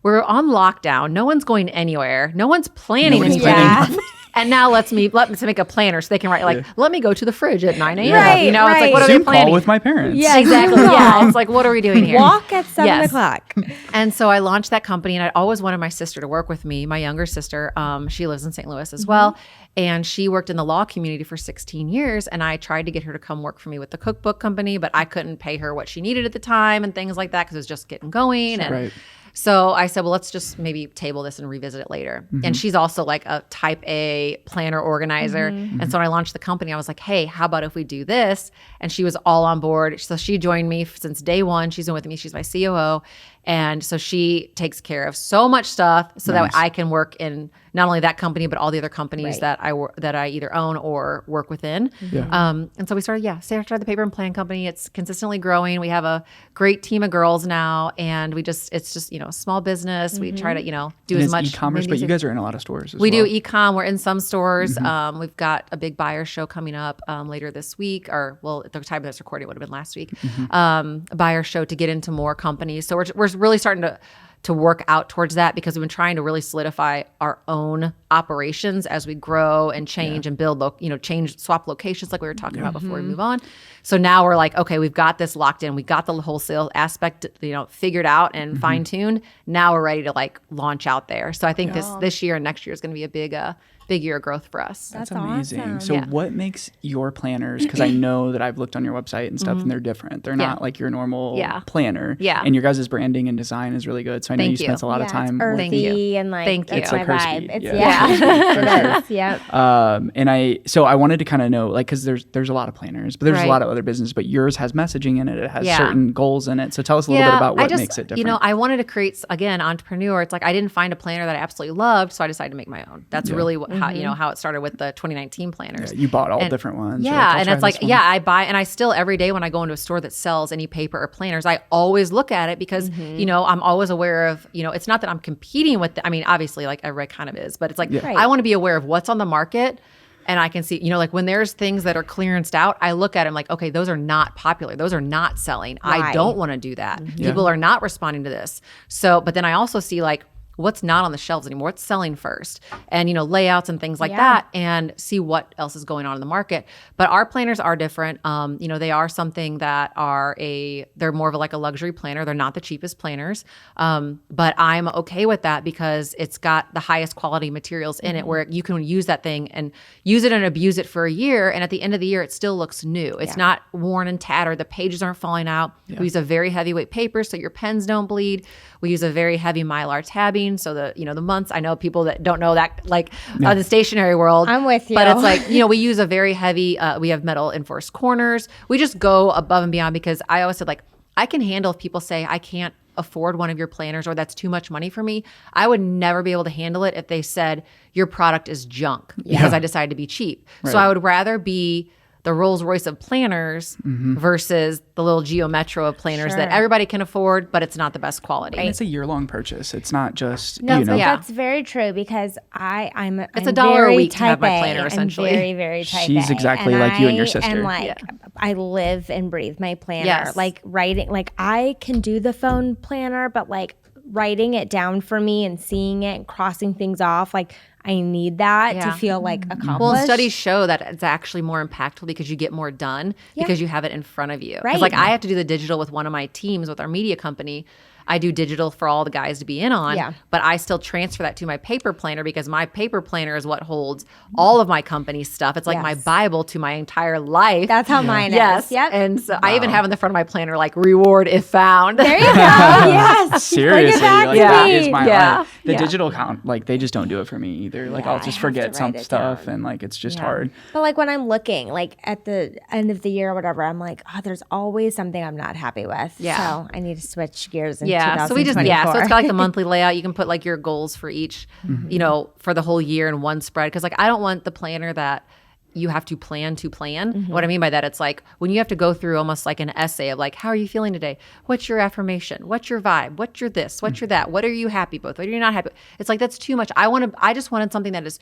we're on lockdown. No one's going anywhere. No one's planning anything. And now let me make a planner so they can write like, let me go to the fridge at 9 a.m. Right, It's like, what are they Zoom planning? call with my parents. Yeah, Exactly. Yeah. It's like, what are we doing here? Walk at 7 Yes. o'clock. And so I launched that company, and I always wanted my sister to work with me, my younger sister. She lives in St. Louis as well. And she worked in the law community for 16 years. And I tried to get her to come work for me with the cookbook company, but I couldn't pay her what she needed at the time and things like that because it was just getting going. And so I said, well, let's just maybe table this and revisit it later. And she's also like a type A planner organizer. And so when I launched the company, I was like, hey, how about if we do this? And she was all on board. So she joined me since day one. She's been with me. She's my COO. And so she takes care of so much stuff so that I can work in not only that company, but all the other companies that I either own or work within. And so we started the Paper and Plan Company. It's consistently growing. We have a great team of girls now, and it's just, a small business. We try to, do And as much e-commerce, but you guys are in a lot of stores as well. We do e-com. We're in some stores. We've got a big buyer show coming up later this week, or well, at the time of this recording, it would have been last week. A buyer show to get into more companies. So we're really starting to work out towards that because we've been trying to really solidify our own operations as we grow and change and build, swap locations like we were talking about before we move on. So now we're like, okay, we've got this locked in. We got the wholesale aspect, figured out and fine tuned. Now we're ready to like launch out there. So I think this year and next year is going to be a big year of growth for us. That's amazing. awesome. So what makes your planners, because I know that I've looked on your website and stuff and they're different. They're not like your normal planner. And your guys' branding and design is really good. So I know you spent a lot of time earthy working. and like Thank you. that's It's my like her vibe. speed. It's Yeah. it is. Yep. And I wanted to kind of know, like, because there's a lot of planners, but there's a lot of other businesses, but yours has messaging in it. It has certain goals in it. So tell us a little bit about what makes it different. I wanted to create, again, entrepreneur. It's like I didn't find a planner that I absolutely loved, so I decided to make my own. That's really how it started with the 2019 planners. You bought all different ones. Yeah, and it's like, I buy, and I still every day when I go into a store that sells any paper or planners, I always look at it because, I'm always aware of, it's not that I'm competing with, obviously like everybody kind of is, but it's like, I want to be aware of what's on the market. And I can see, like when there's things that are clearanced out, I look at them like, okay, those are not popular. Those are not selling. I don't want to do that. People are not responding to this. So, but then I also see like, what's not on the shelves anymore, what's selling first, and layouts and things like that, and see what else is going on in the market. But our planners are different. They are something that they're more of like a luxury planner. They're not the cheapest planners, but I'm okay with that because it's got the highest quality materials in it, where you can use that thing and use it and abuse it for a year, and at the end of the year, it still looks new. It's not worn and tattered. The pages aren't falling out. We use a very heavyweight paper so your pens don't bleed. We use a very heavy Mylar tabbing. So the months, I know people that don't know that, like the stationery world. I'm with you. But it's like, we use a very heavy, we have metal enforced corners. We just go above and beyond because I always said like, I can handle if people say I can't afford one of your planners or that's too much money for me. I would never be able to handle it if they said your product is junk because I decided to be cheap. So I would rather be the Rolls Royce of planners versus the little Geo Metro of planners that everybody can afford, but it's not the best quality. And it's a year-long purchase. It's not just, No, but that's very true because I'm it's $1 a week to have my planner, essentially. I'm very, very type A. She's exactly like you and your sister. And like, I live and breathe my planner. Like writing, like I can do the phone planner, but like writing it down for me and seeing it and crossing things off, like I need that to feel like accomplished. Well, studies show that it's actually more impactful because you get more done because you have it in front of you. Because like I have to do the digital with one of my teams with our media company. I do digital for all the guys to be in on, Yeah. but I still transfer that to my paper planner because my paper planner is what holds all of my company stuff. It's like my Bible to my entire life. That's how mine yes. is. Yep. And so I even have in the front of my planner like reward if found. There you go. Yes. Seriously, back like to that me. is my Yeah. life. The Yeah. digital account, like they just don't do it for me either. Like I'll I just have forget to some write it stuff down. and like it's just hard. But like when I'm looking, like at the end of the year or whatever, I'm like, oh, there's always something I'm not happy with. Yeah. So I need to switch gears in Yeah. So we just, 2024. so it's got like the monthly layout. You can put like your goals for each, you know, for the whole year in one spread. Cause like I don't want the planner that you have to plan to plan. What I mean by that, it's like when you have to go through almost like an essay of like, how are you feeling today? What's your affirmation? What's your vibe? What's your this? What's your that? What are you happy with? What are you not happy with? It's like, that's too much. I just wanted something that is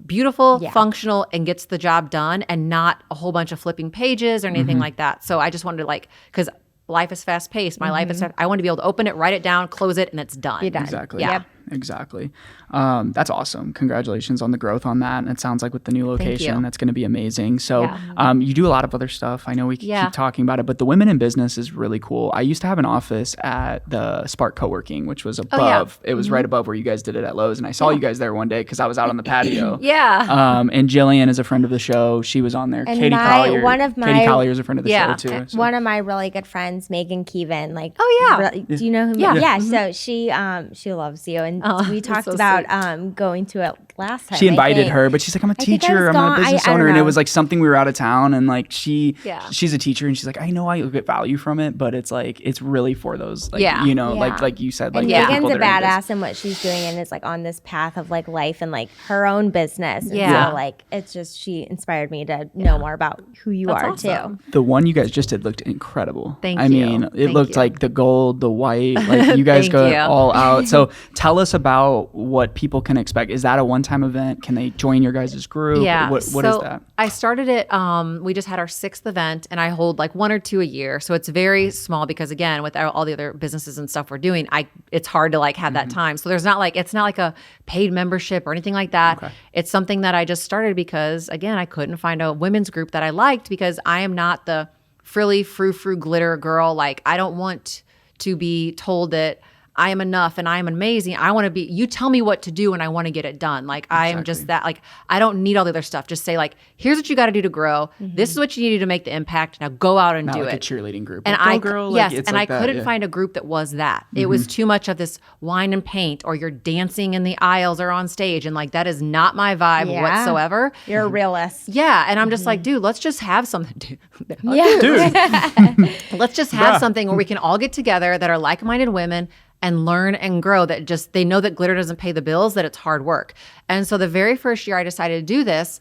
beautiful, functional, and gets the job done and not a whole bunch of flipping pages or anything like that. So I just wanted to like, cause life is fast paced. My life is fast. I want to be able to open it, write it down, close it, and it's done. You're done. Exactly. Yeah. Yep. Exactly. That's awesome. Congratulations on the growth on that. And it sounds like with the new location, you. that's going to be amazing. So Yeah. you do a lot of other stuff. I know we keep talking about it, but the Women in Business is really cool. I used to have an office at the Spark Co-working, which was above. It was right above where you guys did it at Lowe's. And I saw you guys there one day because I was out on the patio. And Jillian is a friend of the show. She was on there. And Katie Collier. Katie Collier is a friend of the show too. So. One of my really good friends, Megan Keevan, like, do you know who? Yeah. So she loves you, and we talked so about going to it last time. She I invited think. her, but she's like, I'm a think I teacher. was I'm a gone. business I don't owner. And it know. was like something we were out of town. And like she's a teacher and she's like, I know I get value from it, but it's like, it's really for those, like, you know, like you said, like and the people Megan's a that are in badass in what she's doing and is like on this path of like life and like her own business. And Yeah. so like, it's just, she inspired me to know more about who you are awesome. too. The one you guys just did looked incredible. Thank I you. mean, it Thank looked you. like the gold, the white, like you guys Thank go you. all out. So tell us about what people can expect. Is that a one-time event? Can they join your guys' group? Yeah. What is that? I started it, we just had our 6th event and I hold like 1 or 2 a year. So it's very small because again, with all the other businesses and stuff we're doing, it's hard to like have that time. So it's not like a paid membership or anything like that. Okay. It's something that I just started because again, I couldn't find a women's group that I liked because I am not the frilly frou-frou glitter girl. Like I don't want to be told that I am enough and I am amazing. I want to be, you tell me what to do and I want to get it done. Like I am just that, like, I don't need all the other stuff. Just say like, here's what you got to do to grow. This is what you need to do to make the impact. Now go out and Not do like it. a cheerleading group. And like, go girl. yes, Like, it's and like I that, couldn't find a group that was that. It was too much of this wine and paint or you're dancing in the aisles or on stage. And like, that is not my vibe whatsoever. You're a realist. Yeah. And I'm just like, dude, let's just have something. Yeah. Let's just have something where we can all get together that are like-minded women and learn and grow, that just they know that glitter doesn't pay the bills, that it's hard work. And so the very first year I decided to do this,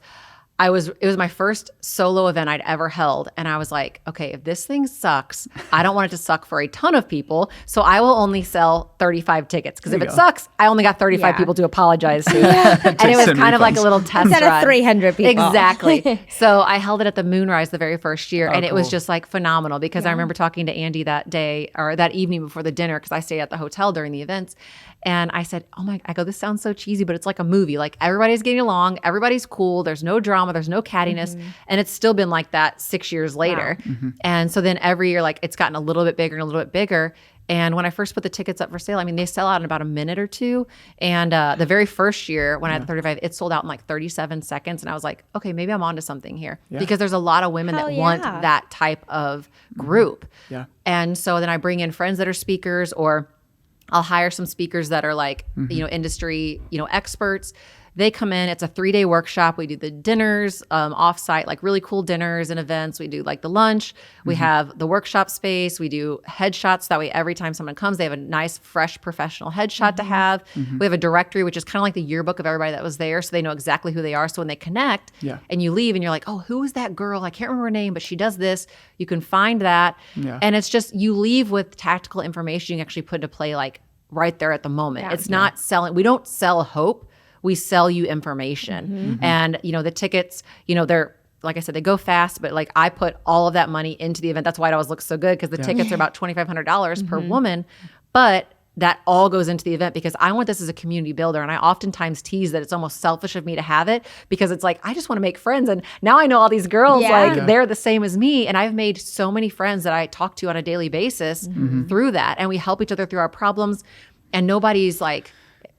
it was my first solo event I'd ever held. And I was like, okay, if this thing sucks, I don't want it to suck for a ton of people. So I will only sell 35 tickets. Because if it sucks, I only got 35 people to apologize to. And it was send kind of like refunds. a little test Instead run. of 300 people. Exactly. So I held it at the Moonrise the very first year. And it was cool. just like phenomenal because I remember talking to Andy that day or that evening before the dinner because I stayed at the hotel during the events. And I said, I go, this sounds so cheesy, but it's like a movie. Like everybody's getting along. Everybody's cool. There's no drama. There's no cattiness. And it's still been like that 6 years later. And so then every year, like it's gotten a little bit bigger and a little bit bigger. And when I first put the tickets up for sale, I mean, they sell out in about a minute or two. And the very first year when I had 35, it sold out in like 37 seconds. And I was like, okay, maybe I'm onto something here because there's a lot of women that want that type of group. Yeah. And so then I bring in friends that are speakers or I'll hire some speakers that are like, industry, experts. They come in. It's a 3-day workshop. We do the dinners offsite, like really cool dinners and events. We do like the lunch. We have the workshop space. We do headshots. That way, every time someone comes, they have a nice, fresh, professional headshot to have. We have a directory, which is kind of like the yearbook of everybody that was there, so they know exactly who they are. So when they connect and you leave and you're like, oh, who is that girl? I can't remember her name, but she does this. You can find that. And it's just, you leave with tactical information you can actually put into play like right there at the moment. It's not selling. We don't sell hope. We sell you information. And, the tickets, they're, like I said, they go fast, but like I put all of that money into the event. That's why it always looks so good because the tickets are about $2,500 per woman. But that all goes into the event because I want this as a community builder. And I oftentimes tease that it's almost selfish of me to have it because it's like, I just want to make friends. And now I know all these girls, they're the same as me. And I've made so many friends that I talk to on a daily basis through that. And we help each other through our problems. And nobody's like,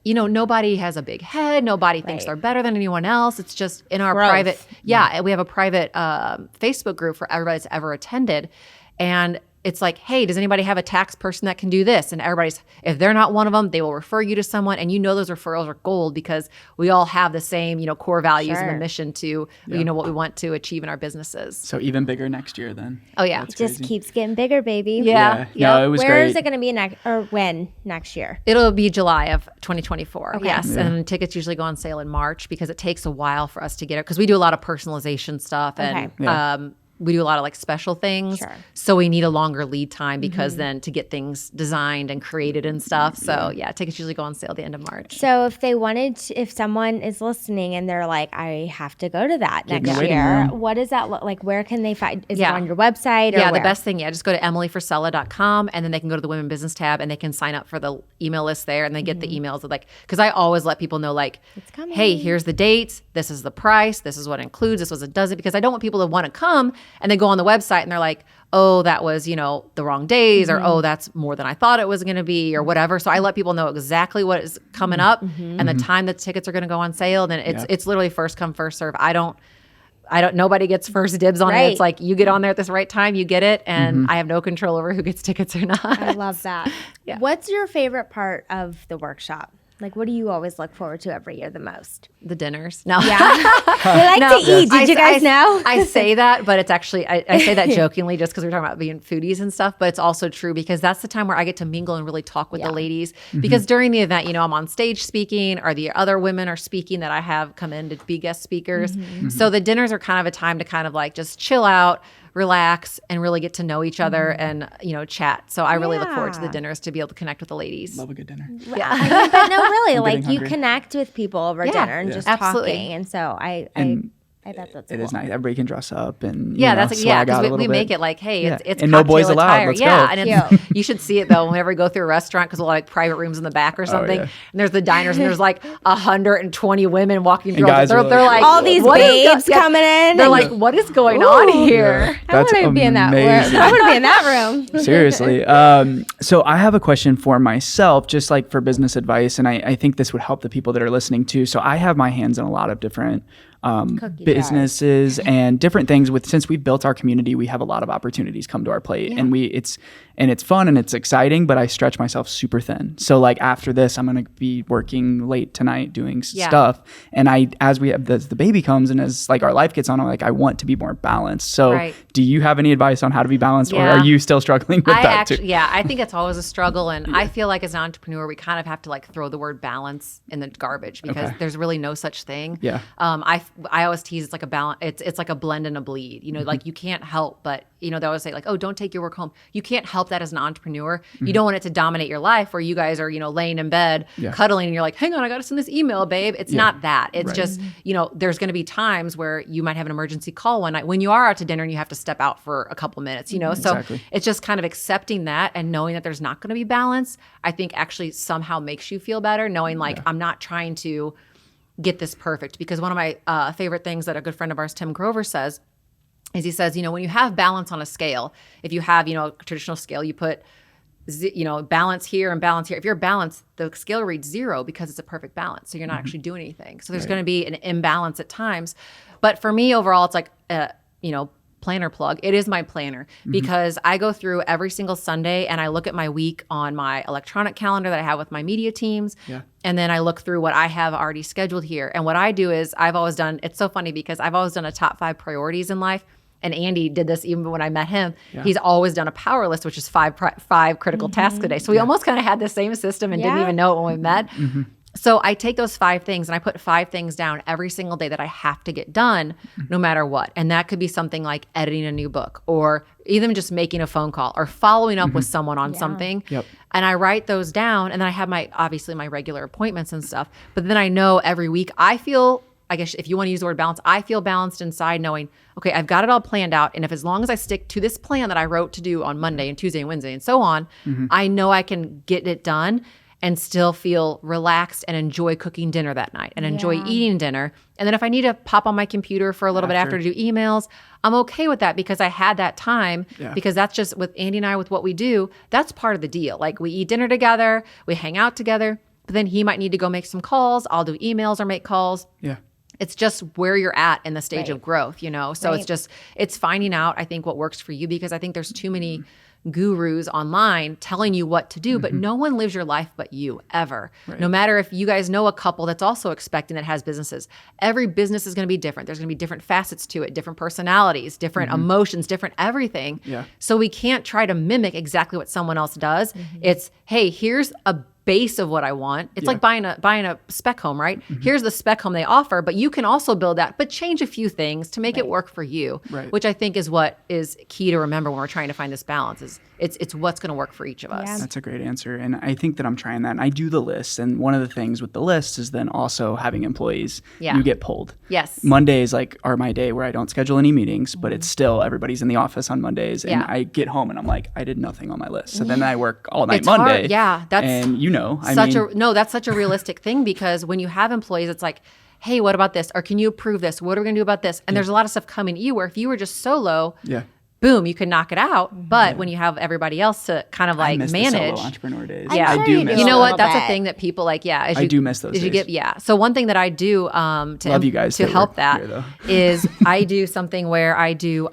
nobody has a big head. Nobody thinks they're better than anyone else. It's just in our private. Yeah. We have a private Facebook group for everybody that's ever attended. And it's like, hey, does anybody have a tax person that can do this? And everybody's, if they're not one of them, they will refer you to someone. And those referrals are gold because we all have the same, core values and the mission to, what we want to achieve in our businesses. So even bigger next year then. Oh, yeah. It just keeps getting bigger, baby. Yeah. No, it was Where great. is it going to be when next year? It'll be July of 2024. Okay. Yes. Yeah. And tickets usually go on sale in March because it takes a while for us to get it because we do a lot of personalization stuff and we do a lot of like special things. Sure. So we need a longer lead time because then to get things designed and created and stuff. So tickets usually go on sale at the end of March. So if someone is listening and they're like, I have to go to that next year, what does that look like? Where can they find? Is it on your website? Or where? The best thing. Just go to emilyfrisella.com and then they can go to the Women Business tab and they can sign up for the email list there and they get the emails of because I always let people know it's coming. Hey, here's the dates. This is the price. This is what it includes. This was it does it because I don't want people to want to come and they go on the website and they're like, oh, that was, the wrong days or, oh, that's more than I thought it was going to be or whatever. So I let people know exactly what is coming up and the time that tickets are going to go on sale. And then it's literally first come, first serve. Nobody gets first dibs on it. It's like you get on there at this right time, you get it. And I have no control over who gets tickets or not. I love that. What's your favorite part of the workshop? Like, what do you always look forward to every year the most? The dinners. No. Yeah. We like to eat. Did you guys know? I say that, but it's actually, I say that jokingly just because we're talking about being foodies and stuff, but it's also true because that's the time where I get to mingle and really talk with the ladies. Because during the event, I'm on stage speaking or the other women are speaking that I have come in to be guest speakers. So the dinners are kind of a time to kind of like just chill out, relax, and really get to know each other and, chat. So I really look forward to the dinners to be able to connect with the ladies. Love a good dinner. Yeah. But no, really, like you hungry. connect with people over dinner and just talking. And so I bet that's It cool. is nice. Everybody can dress up and that's swag out a because little we bit. make it like, hey, it's and no boys allowed. attire. Let's go. And you should see it though whenever you go through a restaurant because we'll have like private rooms in the back or something. And there's the diners and there's like 120 women walking through. Guys They're like all these babes coming in. They're like, what is going on here? I want to be in that room. I want to be in that room. Seriously. So I have a question for myself, just like for business advice, and I think this would help the people that are listening too. So I have my hands in a lot of different businesses and different things. Since we've built our community, we have a lot of opportunities come to our plate, and it's fun and it's exciting. But I stretch myself super thin. So like after this, I'm gonna be working late tonight doing stuff, and as the baby comes and as like our life gets on, I'm like I want to be more balanced. So do you have any advice on how to be balanced, or are you still struggling with that too? Yeah, I think it's always a struggle, and I feel like as an entrepreneur, we kind of have to like throw the word balance in the garbage because there's really no such thing. Yeah. I always tease it's like a balance. It's like a blend and a bleed. Like you can't help but they always say like, oh, don't take your work home. You can't help that as an entrepreneur. You don't want it to dominate your life where you guys are laying in bed cuddling and you're like, hang on, I got to send this email, babe. It's not that. It's just there's going to be times where you might have an emergency call one night when you are out to dinner and you have to step out for a couple minutes. So it's just kind of accepting that and knowing that there's not going to be balance. I think actually somehow makes you feel better knowing like I'm not trying to get this perfect, because one of my favorite things that a good friend of ours, Tim Grover, says is he says, when you have balance on a scale, if you have, a traditional scale, you put, balance here and balance here. If you're balanced, the scale reads 0 because it's a perfect balance. So you're not actually doing anything. So there's going to be an imbalance at times. But for me overall, it's like, planner plug. It is my planner because I go through every single Sunday and I look at my week on my electronic calendar that I have with my media teams. Yeah. And then I look through what I have already scheduled here. And what I do is it's so funny because I've always done a top 5 priorities in life. And Andy did this even when I met him. Yeah. He's always done a power list, which is 5 critical tasks a day. So we almost kind of had the same system and didn't even know it when we met. So I take those 5 things and I put 5 things down every single day that I have to get done no matter what. And that could be something like editing a new book or even just making a phone call or following up with someone on something. Yep. And I write those down and then I have obviously my regular appointments and stuff. But then I know every week I feel I guess if you want to use the word balance, I feel balanced inside knowing, okay, I've got it all planned out. And if as long as I stick to this plan that I wrote to do on Monday and Tuesday and Wednesday and so on, I know I can get it done and still feel relaxed and enjoy cooking dinner that night and enjoy eating dinner. And then if I need to pop on my computer for a little bit after to do emails, I'm okay with that because I had that time because that's just with Andy and I, with what we do, that's part of the deal. Like we eat dinner together, we hang out together, but then he might need to go make some calls. I'll do emails or make calls. Yeah. It's just where you're at in the stage of growth, you know? So it's finding out, I think, what works for you, because I think there's too many gurus online telling you what to do, but no one lives your life but you, ever. Right. No matter if you guys know a couple that's also expecting that has businesses. Every business is going to be different. There's going to be different facets to it, different personalities, different emotions, different everything. Yeah. So we can't try to mimic exactly what someone else does. It's, hey, here's a base of what I want. It's like buying a spec home, right? Here's the spec home they offer, but you can also build that, but change a few things to make it work for you, which I think is what is key to remember when we're trying to find this balance. Is it's what's going to work for each of us. That's a great answer. And I think that I'm trying that. And I do the list. And one of the things with the list is then also having employees. You get pulled. Yes. Mondays are my day where I don't schedule any meetings, but it's still everybody's in the office on Mondays. And I get home and I'm like, I did nothing on my list. So then I work all night Monday. Hard. Yeah. That's that's such a realistic thing, because when you have employees, it's like, hey, what about this? Or can you approve this? What are we going to do about this? And there's a lot of stuff coming to you where if you were just solo, boom, you can knock it out. But when you have everybody else to kind of like manage, the solo entrepreneur days. I do miss. You know what? That's a thing that people like. Yeah, I do miss those days. So one thing that I do Love you guys to help that is I do something where I do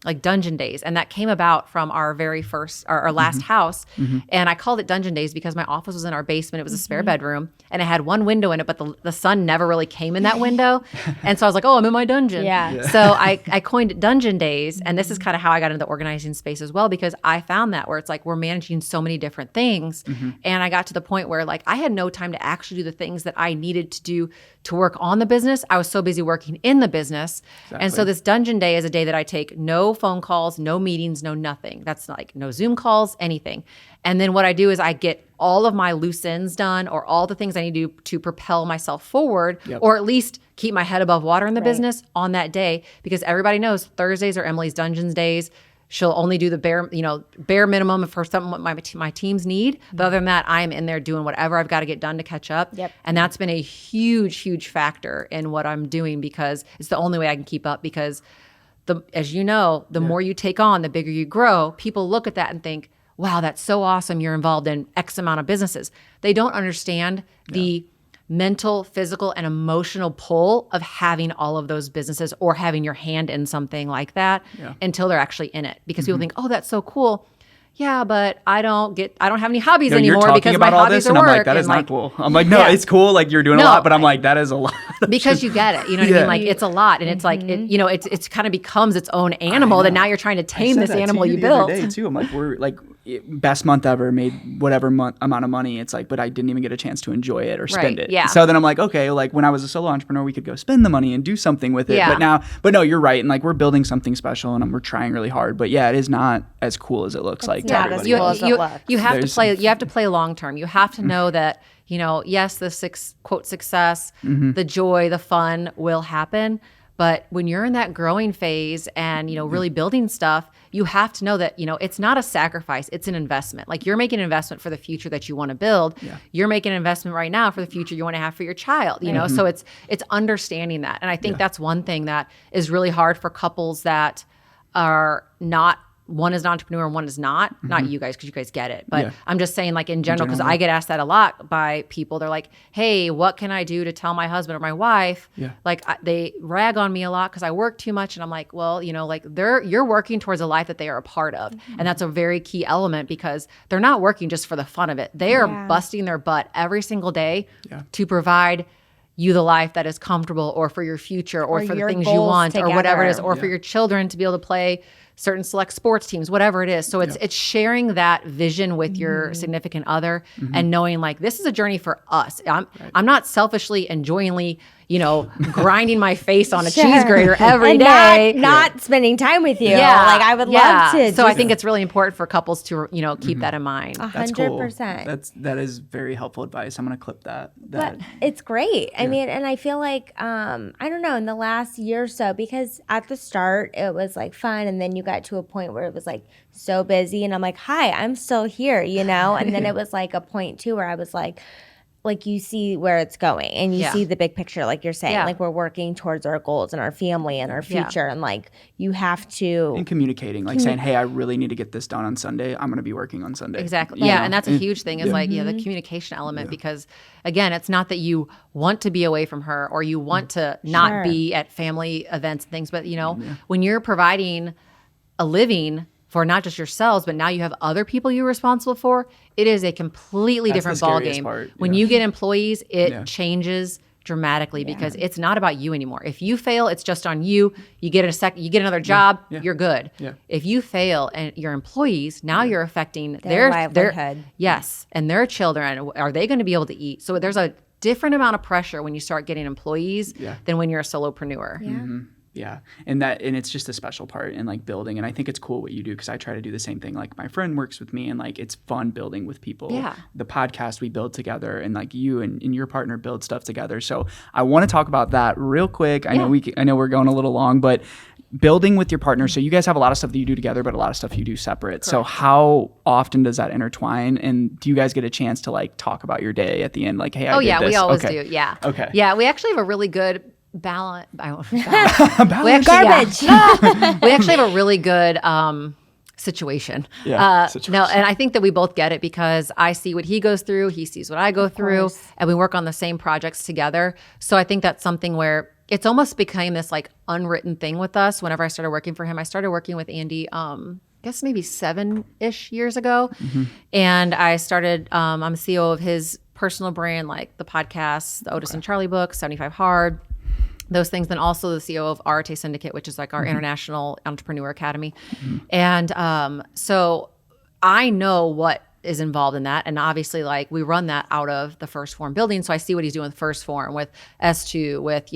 like dungeon days, and that came about from our very first, our last house, and I called it dungeon days because my office was in our basement. It was a spare bedroom, and it had one window in it, but the sun never really came in that window, and so I was like, oh, I'm in my dungeon. So I coined it dungeon days, and this is kind of how I got into the organizing space as well, because I found that where it's like we're managing so many different things, and I got to the point where like I had no time to actually do the things that I needed to do to work on the business. I was so busy working in the business. And so this dungeon day is a day that I take no phone calls, no meetings, no nothing. That's like no Zoom calls, anything. And then what I do is I get all of my loose ends done, or all the things I need to propel myself forward, or at least keep my head above water in the business on that day, because everybody knows Thursdays are Emily's dungeons days. She'll only do the bare minimum for something what my teams need. But other than that, I'm in there doing whatever I've got to get done to catch up. And that's been a huge, huge factor in what I'm doing, because it's the only way I can keep up. Because as you know, the more you take on, the bigger you grow. People look at that and think, wow, that's so awesome. You're involved in X amount of businesses. They don't understand the mental, physical, and emotional pull of having all of those businesses or having your hand in something like that until they're actually in it. Because people think, oh, that's so cool. Yeah, but I don't have any hobbies anymore because my hobbies are work. I'm like, that is not cool. I'm like, no, it's cool. Like you're doing a lot, but I'm like, that is a lot. Because you get it. You know what I mean? Like it's a lot. And it's like, it's kind of becomes its own animal that now you're trying to tame this animal you built. The other day too. I'm like, we're like, best month ever, made whatever amount of money. It's like, but I didn't even get a chance to enjoy it or spend it. Yeah. So then I'm like, okay, like when I was a solo entrepreneur, we could go spend the money and do something with it. But no, you're right. And like we're building something special and we're trying really hard. But yeah, it is not as cool as it looks like. Not as cool as it looks. You have to play long term. You have to know that, yes, the quote success, the joy, the fun will happen. But when you're in that growing phase and, really building stuff, you have to know that, it's not a sacrifice, it's an investment. Like you're making an investment for the future that you want to build. Yeah. You're making an investment right now for the future you want to have for your child, So it's understanding that. And I think that's one thing that is really hard for couples that are not, one is an entrepreneur and one is not you guys, because you guys get it. But I'm just saying like in general, because I get asked that a lot by people. They're like, hey, what can I do to tell my husband or my wife? Yeah. Like they rag on me a lot because I work too much. And I'm like, well, like you're working towards a life that they are a part of. And that's a very key element, because they're not working just for the fun of it. They are busting their butt every single day to provide you the life that is comfortable, or for your future, or for the things you want, together, or whatever it is, or for your children to be able to play certain select sports teams, whatever it is. So it's sharing that vision with your significant other and knowing like this is a journey for us. I'm not selfishly, enjoyingly, grinding my face on a cheese grater every day. Not spending time with you. Yeah. Like I would love to. So I think it's really important for couples to, keep that in mind. 100%. That is very helpful advice. I'm going to clip that. But it's great. I mean, and I feel like, I don't know, in the last year or so, because at the start it was like fun, and then you got to a point where it was like so busy, and I'm like, hi, I'm still here, and then it was like a point too where I was like you see where it's going, and you see the big picture, like you're saying, like we're working towards our goals and our family and our future, and like you have to and communicating, like saying, hey, I really need to get this done on Sunday. I'm going to be working on Sunday. Exactly. And that's a huge thing is the communication element, because again, it's not that you want to be away from her or you want to not be at family events and things, but when you're providing a living for not just yourselves, but now you have other people you're responsible for, it is a completely different ballgame. When you get employees, it changes dramatically because it's not about you anymore. If you fail, it's just on you. You get another job, you're good. Yeah. If you fail and your employees, now you're affecting their livelihood. Yes, and their children. Are they going to be able to eat? So there's a different amount of pressure when you start getting employees than when you're a solopreneur. Yeah. Mm-hmm. Yeah. And it's just a special part in like building. And I think it's cool what you do, because I try to do the same thing. Like my friend works with me, and like it's fun building with people. Yeah. The podcast we build together, and like you and your partner build stuff together. So I want to talk about that real quick. I know we're going a little long, but building with your partner. So you guys have a lot of stuff that you do together, but a lot of stuff you do separate. Correct. So how often does that intertwine? And do you guys get a chance to like talk about your day at the end? Like, hey, I did this. We always do. Yeah. Okay. Yeah. We actually have a really good balance. Garbage. We actually have a really good situation. Situation. No, and I think that we both get it because I see what he goes through, he sees what I go through, and we work on the same projects together. So I think that's something where it's almost became this like unwritten thing with us. Whenever I started working for him, I started working with Andy, I guess maybe 7-ish years ago. Mm-hmm. And I started, I'm the CEO of his personal brand, like the podcast, the Otis and Charlie book, 75 Hard, those things. Then also the CEO of Arete Syndicate, which is like our international entrepreneur academy. Mm-hmm. And so I know what is involved in that. And obviously like we run that out of the First Form building. So I see what he's doing with First Form, with S2, with,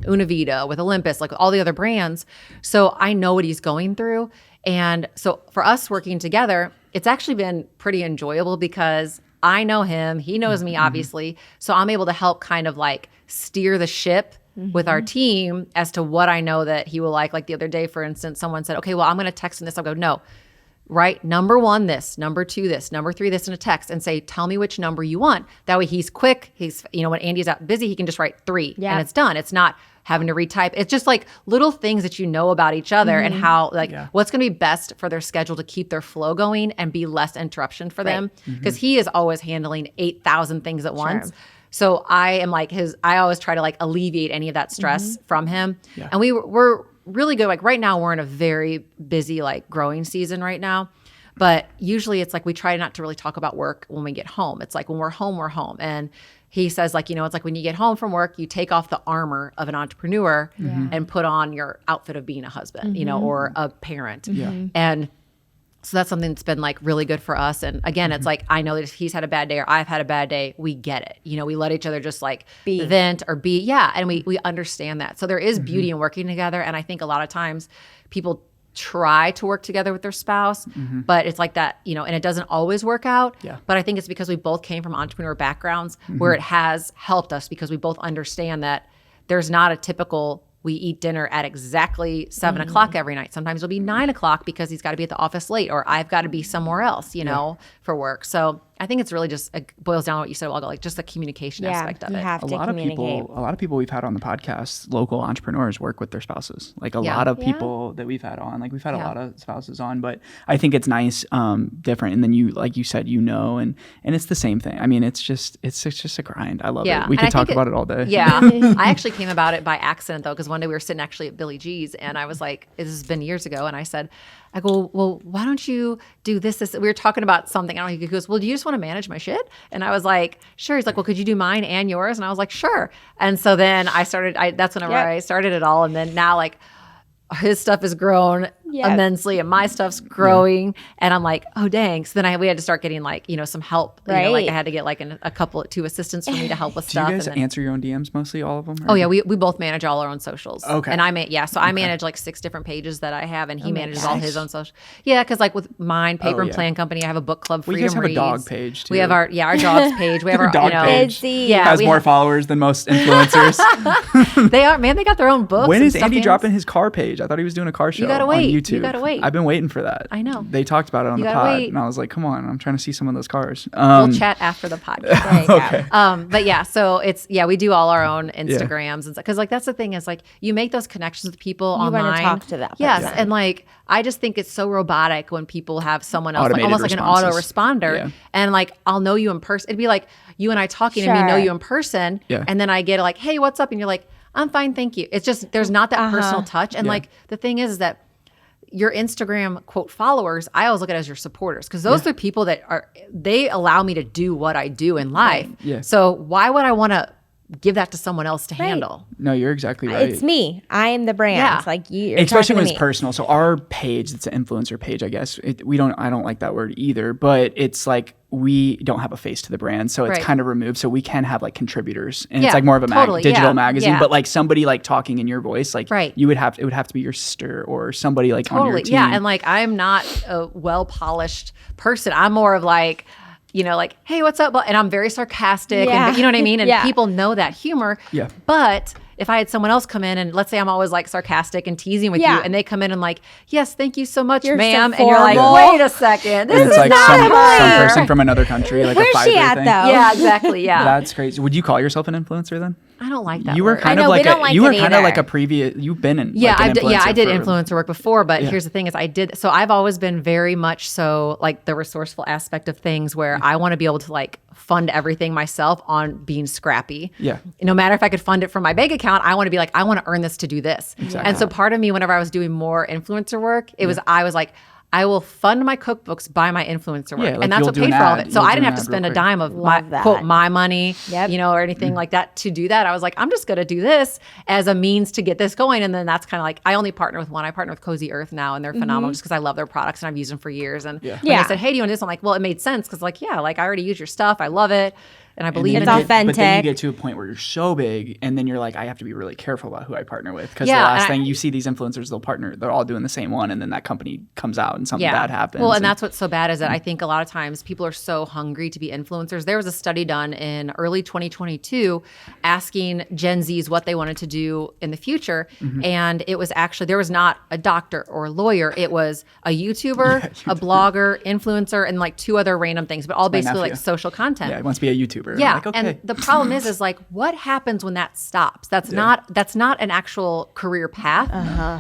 Univita, with Olympus, like all the other brands. So I know what he's going through. And so for us working together, it's actually been pretty enjoyable because I know him, he knows me obviously. So I'm able to help kind of like steer the ship with our team as to what I know that he will like. Like the other day, for instance, someone said, okay, well, I'm going to text him this. I'll go, no, write number 1 this, number 2 this, number 3 this in a text, and say, tell me which number you want. That way he's quick. He's, when Andy's out busy, he can just write 3 and it's done. It's not having to retype. It's just like little things that you know about each other and how what's going to be best for their schedule to keep their flow going and be less interruption for them. Because he is always handling 8,000 things at once. So I am like I always try to like alleviate any of that stress from him. Yeah. And we're really good. Like right now we're in a very busy like growing season right now. But usually it's like we try not to really talk about work when we get home. It's like when we're home, we're home. And he says like, it's like when you get home from work, you take off the armor of an entrepreneur and put on your outfit of being a husband, or a parent. And so that's something that's been like really good for us. And again, it's like, I know that if he's had a bad day or I've had a bad day, we get it. We let each other just like vent or be. Yeah. And we understand that. So there is beauty in working together. And I think a lot of times people try to work together with their spouse, but it's like that, and it doesn't always work out. Yeah. But I think it's because we both came from entrepreneur backgrounds where it has helped us because we both understand that there's not a typical we eat dinner at exactly 7 o'clock every night. Sometimes it'll be 9 o'clock because he's got to be at the office late or I've got to be somewhere else, for work. So I think it's really just boils down to what you said a while ago, like just the communication aspect of it. You have to communicate. A lot of people we've had on the podcast, local entrepreneurs work with their spouses. Like a lot of people that we've had on, like we've had a lot of spouses on, but I think it's nice, different. And then you, like you said, and it's the same thing. I mean, it's just a grind. I love it. We could talk about it all day. Yeah. I actually came about it by accident though, because one day we were sitting actually at Billy G's and I was like, this has been years ago. And I go, well, why don't you do this? We were talking about something. And he goes, well, do you just want to manage my shit? And I was like, sure. He's like, well, could you do mine and yours? And I was like, sure. And so then that's whenever I started it all. And then now like his stuff has grown immensely and my stuff's growing and I'm like, oh dang. So then we had to start getting like, some help. Right. Like I had to get like two assistants for me to help with Do stuff. you guys answer your own DMs mostly, all of them? Oh yeah, we both manage all our own socials. Okay. And I manage like 6 different pages that I have and he manages all his own social. Yeah, because like with mine, Paper and Plan Company, I have a book club, Freedom you guys have Reads. a dog page too. We have our dogs page. We have our dog page. Has more followers than most influencers. They got their own books. When and is Andy stuff dropping his car page? I thought he was doing a car show gotta on wait. YouTube. You gotta wait. I've been waiting for that. I know. They talked about it on the gotta pod, wait. and I was like, "Come on, I'm trying to see some of those cars." We'll chat after the podcast. Okay. But yeah, so we do all our own Instagrams and stuff because like that's the thing is like you make those connections with people online. You want to talk to them. Yes, and like I just think it's so robotic when people have someone else Automated almost like an responses. autoresponder, and like I'll know you in person. It'd be like you and I talking and me know you in person, and then I get like, hey, what's up? And you're like, I'm fine, thank you. It's just there's not that personal touch, and like the thing is that your Instagram quote followers, I always look at it as your supporters because those are the people that they allow me to do what I do in life. Right. Yeah. So why would I want to give that to someone else to handle? No, you're exactly right. It's me. I am the brand. Yeah. Like you, especially when it's personal. So our page, it's an influencer page, I guess. I don't like that word either, but it's like we don't have a face to the brand, so it's kind of removed. So we can have like contributors, and it's like more of a digital magazine, but like somebody like talking in your voice, like it would have to be your sister or somebody like on your team. Yeah, and like I'm not a well polished person. I'm more of like, like, hey, what's up? And I'm very sarcastic, and you know what I mean? And people know that humor. Yeah. But if I had someone else come in and let's say I'm always like sarcastic and teasing with you and they come in and like, yes, thank you so much, ma'am. So and you're like, wait a second. This And it's is like not some person from another country, like Where's a Fiverr she at thing. though? Yeah, exactly. Yeah. That's crazy. Would you call yourself an influencer then? I don't like that You were word. kind I of know, we like don't like you were it kind of either. like a previous. You've been in Yeah, like an I did for- influencer work before, but here's the thing: is I did. So I've always been very much so like the resourceful aspect of things, where I want to be able to like fund everything myself on being scrappy. Yeah. No matter if I could fund it from my bank account, I want to be like, I want to earn this to do this. Exactly. And so part of me, whenever I was doing more influencer work, I was like, I will fund my cookbooks by my influencer work. Yeah, like and that's you'll what do paid an for all of ad. it. So You'll I do didn't an have to ad spend real a quick. dime of Love that. quote my money, or anything like that to do that. I was like, I'm just going to do this as a means to get this going. And then that's kind of like, I only partner with one. I partner with Cozy Earth now, and they're phenomenal just because I love their products and I've used them for years. And when they said, hey, do you want to do this? I'm like, well, it made sense because like, I already use your stuff. I love it. And I believe It's in it. authentic. But then you get to a point where you're so big, and then you're like, I have to be really careful about who I partner with, because the last thing you see these influencers, they're all doing the same one, and then that company comes out and something bad happens. Well, and that's what's so bad is that I think a lot of times people are so hungry to be influencers. There was a study done in early 2022 asking Gen Zs what they wanted to do in the future, and it was actually there was not a doctor or a lawyer. It was a YouTuber, a blogger, influencer, and like 2 other random things, but all basically like social content. Yeah, he wants to be a YouTuber. Yeah, I'm like, okay. and the problem is like, what happens when that stops? That's not an actual career path,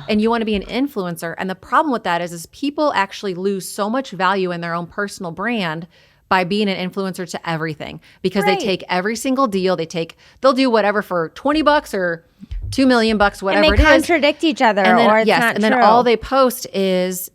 and you want to be an influencer. And the problem with that is people actually lose so much value in their own personal brand by being an influencer to everything, because they take every single deal. They'll do whatever for $20 or $2 million, whatever and they it is. contradict each other, And then, or it's not and true. then all they post is,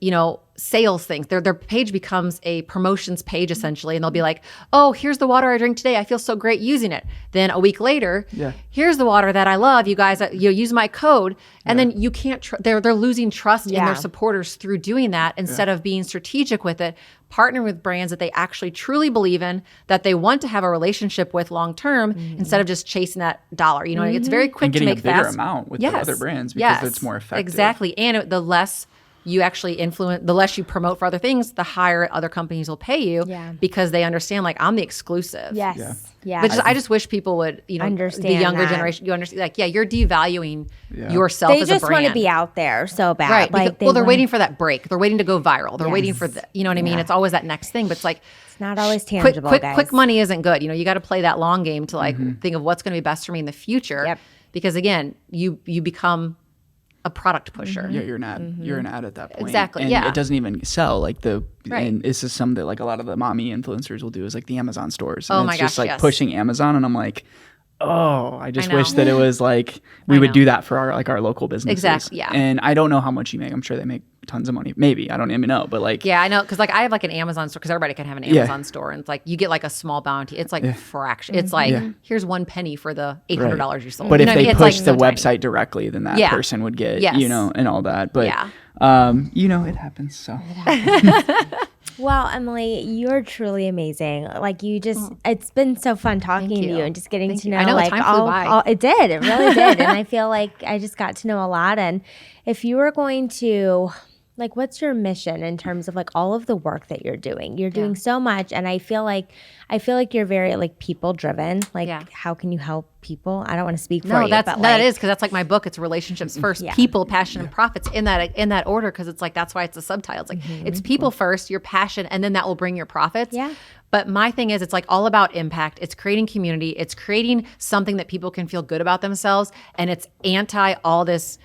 sales things. Their page becomes a promotions page essentially, and they'll be like, "Oh, here's the water I drink today. I feel so great using it." Then a week later, here's the water that I love. You guys, use my code, and then you can't. They're losing trust in their supporters through doing that instead of being strategic with it, partnering with brands that they actually truly believe in, that they want to have a relationship with long term, instead of just chasing that dollar. It's very quick and getting to make a bigger fast amount with the other brands because it's more effective. Exactly, and the less you actually influence, the less you promote for other things, the higher other companies will pay you, because they understand like I'm the exclusive. Yes. Yeah. But I just wish people would, understand the younger that. generation, you understand, like, you're devaluing yourself They as a just brand. want to be out there so bad. Right. Like They're waiting for that break. They're waiting to go viral. They're waiting Yes. for the, you know what I mean? It's always that next thing, but it's like, It's not always tangible, guys. quick money isn't good. You got to play that long game to like think of what's going to be best for me in the future. Yep. Because again, you become a product pusher. Yeah, you're an ad. You're an ad at that point. Exactly, And yeah. it doesn't even sell. Like Right. and this is something that like a lot of the mommy influencers will do, is like the Amazon stores. Oh And my it's just gosh, like yes. pushing Amazon, and I'm like, oh, I just I know. wish that it was like we would do that for our local businesses. Exactly, yeah. And I don't know how much you make. I'm sure they make tons of money. Maybe I don't even know, but like Yeah, I know, because like I have like an Amazon store, because everybody can have an Amazon store, and it's like you get like a small bounty. It's like fraction. It's like here's 1 penny for the $800 you sold. But You if know what I they mean? It's push like the so tiny. website directly, then that Yeah. person would get, Yes. and all that. But Yeah. It happens. So. Well, Emily, you're truly amazing. Like it's been so fun talking to you and just getting to know. I know, like time flew by. it did. It really did. And I feel like I just got to know a lot. And if you were going to, like, what's your mission in terms of like all of the work that you're doing? You're doing so much, and I feel like you're very like people driven. Like, how can you help people? I don't want to speak for you. That is because that's like my book. It's relationships first, people, passion, and profits in that order. Because it's like that's why it's a subtitle. It's like it's people first, your passion, and then that will bring your profits. Yeah. But my thing is, it's like all about impact. It's creating community. It's creating something that people can feel good about themselves, and it's anti all this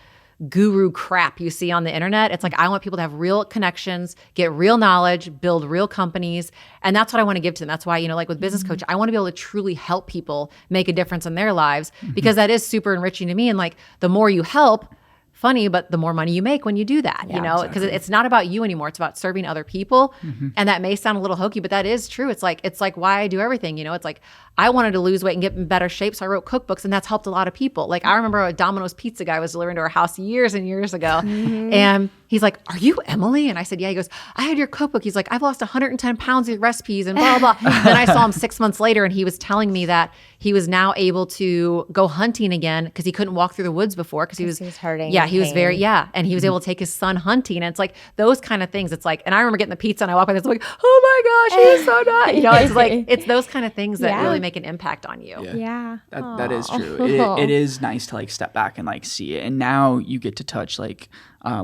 guru crap you see on the internet. It's like I want people to have real connections, get real knowledge, build real companies, and that's what I want to give to them. That's why, like with Business Coach, I want to be able to truly help people make a difference in their lives because that is super enriching to me. And like the more you help, funny, but the more money you make when you do that, because it's not about you anymore. It's about serving other people. And that may sound a little hokey, but that is true. It's like why I do everything. It's like I wanted to lose weight and get in better shape, so I wrote cookbooks, and that's helped a lot of people. Like I remember a Domino's pizza guy was delivering to our house years and years ago, and he's like, "Are you Emily?" And I said, "Yeah." He goes, "I had your cookbook." He's like, "I've lost 110 pounds of recipes and blah blah." Then I saw him 6 months later, and he was telling me that he was now able to go hunting again because he couldn't walk through the woods before because he was hurting. Yeah, he was and he was able to take his son hunting, and it's like those kind of things. It's like, and I remember getting the pizza, and I walk by, it's like, oh my gosh, he is so nice. It's like it's those kind of things that really make an impact on you. Yeah. That is true. It is nice to like step back and like see it. And now you get to touch like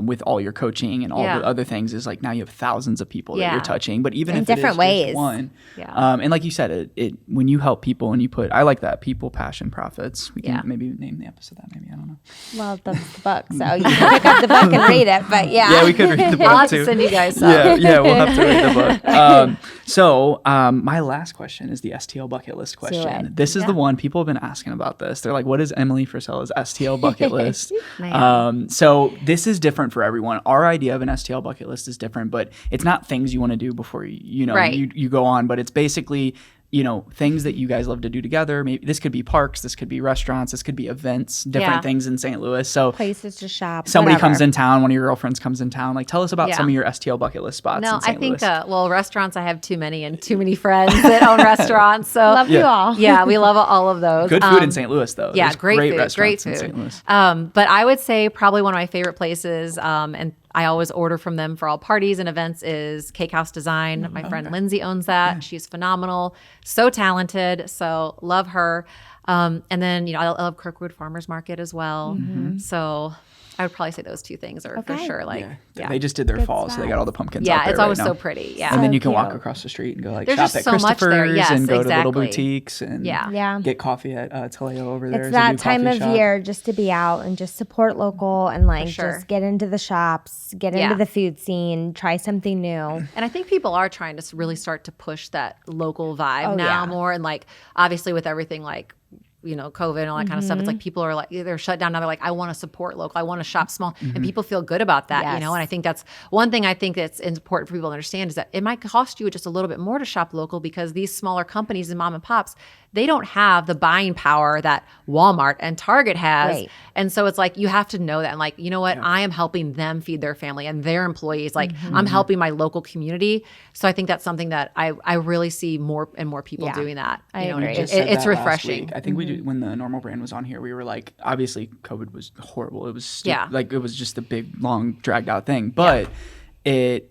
with all your coaching and all the other things is like now you have thousands of people that you're touching. But even in if different it is ways. Just one, and like you said, it when you help people and you put, I like that, people, passion, profits. We can maybe name the episode that. Maybe I don't know. Well, that's the book, so you can pick up the book and read it. But yeah, we could read the book I'll have too. to send you guys some. Yeah, we'll have to read the book. So my last question is the STL bucket list question. This is the one people have been asking about this. They're like, what is Emily Frisella's STL bucket list? So this is different for everyone. Our idea of an STL bucket list is different, but it's not things you want to do before you go on, but it's basically things that you guys love to do together. Maybe this could be parks, this could be restaurants, this could be events, different things in St. Louis. So places to shop. Somebody comes in town, one of your girlfriends comes in town. Like, tell us about some of your STL bucket list spots in St. Louis. I think, restaurants, I have too many and too many friends that own restaurants. So love you all. Yeah, we love all of those. Good food in St. Louis, though. Yeah, There's great food, restaurants in St. Louis. But I would say probably one of my favorite places, and I always order from them for all parties and events, is Cake House Design. My friend Lindsay owns that. Yeah. She's phenomenal, so talented, so love her. And then, I love Kirkwood Farmers Market as well. So I would probably say those two things are for sure. They just did their fall, so they got all the pumpkins out there it's always right so now. pretty. Yeah. And then you can walk across the street and go There's shop just at so much there. Christopher's Yes, and go to little exactly. boutiques and get coffee at Taleo over there. It's that time of year just to be out and just support local and just get into the shops, get into the food scene, try something new. And I think people are trying to really start to push that local vibe now more. And obviously with everything COVID and all that kind of stuff. It's like people are they're shut down now. They're like, I want to support local. I want to shop small. And people feel good about that, And I think that's one thing I think that's important for people to understand is that it might cost you just a little bit more to shop local because these smaller companies and mom and pops, they don't have the buying power that Walmart and Target has. Right. And so it's like, you have to know that. And you know what? Yeah. I am helping them feed their family and their employees. I'm helping my local community. So I think that's something that I really see more and more people doing that. I agree. It's refreshing. I think we do, when the Normal brand was on here, we were like, obviously COVID was horrible. It was it was just a big, long, dragged out thing. But it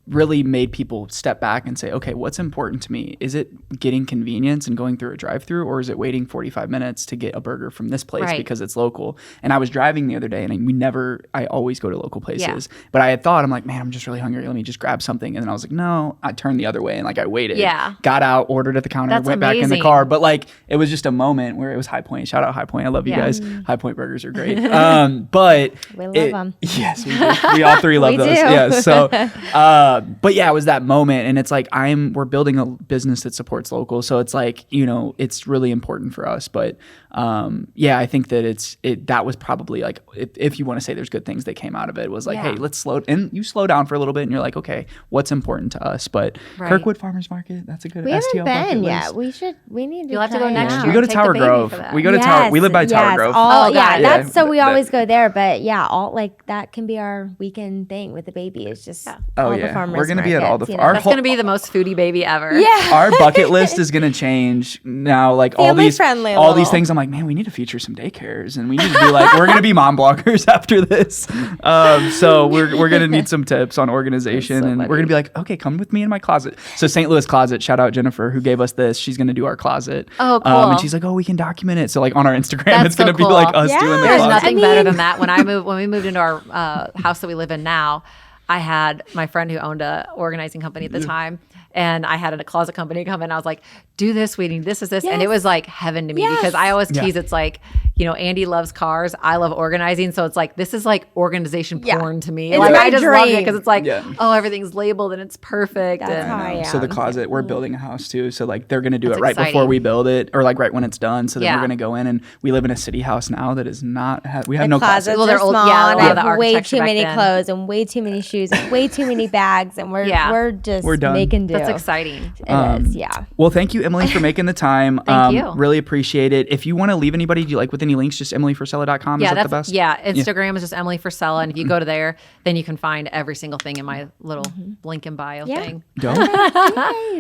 really made people step back and say, okay, what's important to me? Is it getting convenience and going through a drive-through, or is it waiting 45 minutes to get a burger from this place because it's local? And I was driving the other day, and I always go to local places, but I had thought, I'm like, man, I'm just really hungry. Let me just grab something. And then I was like, no, I turned the other way and I waited, got out, ordered at the counter, went back in the car. But it was just a moment where it was High Point. Shout out High Point. I love you guys. High Point burgers are great. But we love them. Yes, we do. We all three love those. Do. Yeah. So, But yeah, it was that moment, and it's like we're building a business that supports local, so it's like, you know, it's really important for us. But yeah, I think that that was probably like, if you want to say there's good things that came out of it, was like, hey, let's slow down for a little bit, and you're like, okay, what's important to us? But Kirkwood Farmers Market, that's a good. We STL haven't been bucket yet. list. We need to. You'll have to go next year. We go to Tower Grove. We go to Tower. We live by Tower Grove. That's so we always go there. But yeah, all like that can be our weekend thing with the baby. Is just all the farmers. We're gonna be at all the. That's gonna be the most foodie baby ever. Yeah, our bucket list is gonna change now. Like all these things, I'm like, man, we need to feature some daycares, and we need to be like, we're gonna be mom bloggers after this. So we're gonna need some tips on organization, and we're gonna be like, okay, come with me in my closet. So St. Louis Closet, shout out Jennifer who gave us this. She's gonna do our closet. Oh, cool. And she's like, oh, we can document it. So like on our Instagram, it's gonna be like us doing the There's closet. nothing better than that. When we moved into our house that we live in now, I had my friend who owned a organizing company at the time, and I had a closet company come in. I was like, do this, we need this, and it was like heaven to me because I always tease. It's like, you know, Andy loves cars, I love organizing, so it's like, this is like organization porn to me. It's like my I just dream. love it because it's like, oh, everything's labeled and it's perfect. That's how I am. So the closet, we're building a house too. So like they're gonna do it right exciting. before we build it, or like right when it's done. So then we're gonna go in, and we live in a city house now that is not. We have no closet. Well, they're old, small, yeah, and the I have way architecture too back many then. clothes and way too many shoes and way too many bags, and we're done. making do. That's exciting. It is, yeah. Well, thank you, Emily, for making the time. Thank you. Really appreciate it. If you want to leave anybody, do you like with any links? Just emilyfrisella.com. Yeah, is that that's the best? Yeah, Instagram is just Emily Frisella, and if you go to there, then you can find every single thing in my little link in bio thing. Dope.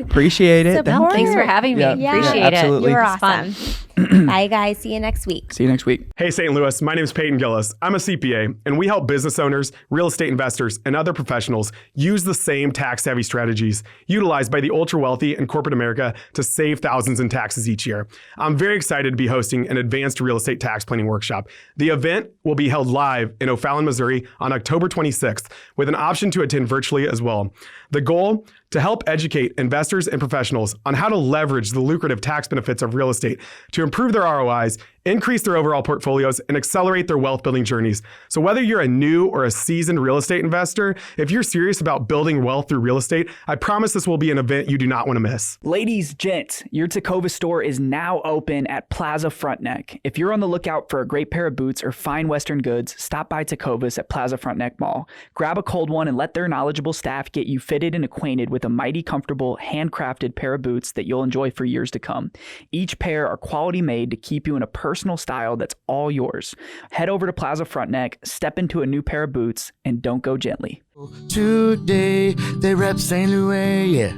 Appreciate it. Support. Thanks for having me. Appreciate it. absolutely. You're It's awesome. fun. Bye, guys. See you next week. See you next week. Hey, St. Louis. My name is Peyton Gillis. I'm a CPA, and we help business owners, real estate investors, and other professionals use the same tax-savvy strategies utilized by the ultra-wealthy in corporate America to save thousands in taxes each year. I'm very excited to be hosting an advanced real estate tax planning workshop. The event will be held live in O'Fallon, Missouri on October 26th, with an option to attend virtually as well. The goal, to help educate investors and professionals on how to leverage the lucrative tax benefits of real estate to improve their ROIs, increase their overall portfolios, and accelerate their wealth building journeys. So whether you're a new or a seasoned real estate investor, if you're serious about building wealth through real estate, I promise this will be an event you do not want to miss. Ladies, gents, your Tacova store is now open at Plaza Frontneck. If you're on the lookout for a great pair of boots or fine Western goods, stop by Tacova's at Plaza Frontneck Mall. Grab a cold one and let their knowledgeable staff get you fitted and acquainted with a mighty comfortable, handcrafted pair of boots that you'll enjoy for years to come. Each pair are quality made to keep you in a personal style that's all yours. Head over to Plaza Frontneck, step into a new pair of boots, and don't go gently. Today they rep St. Louis, yeah.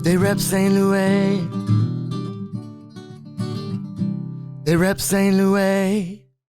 They rep St. Louis. They rep St. Louis.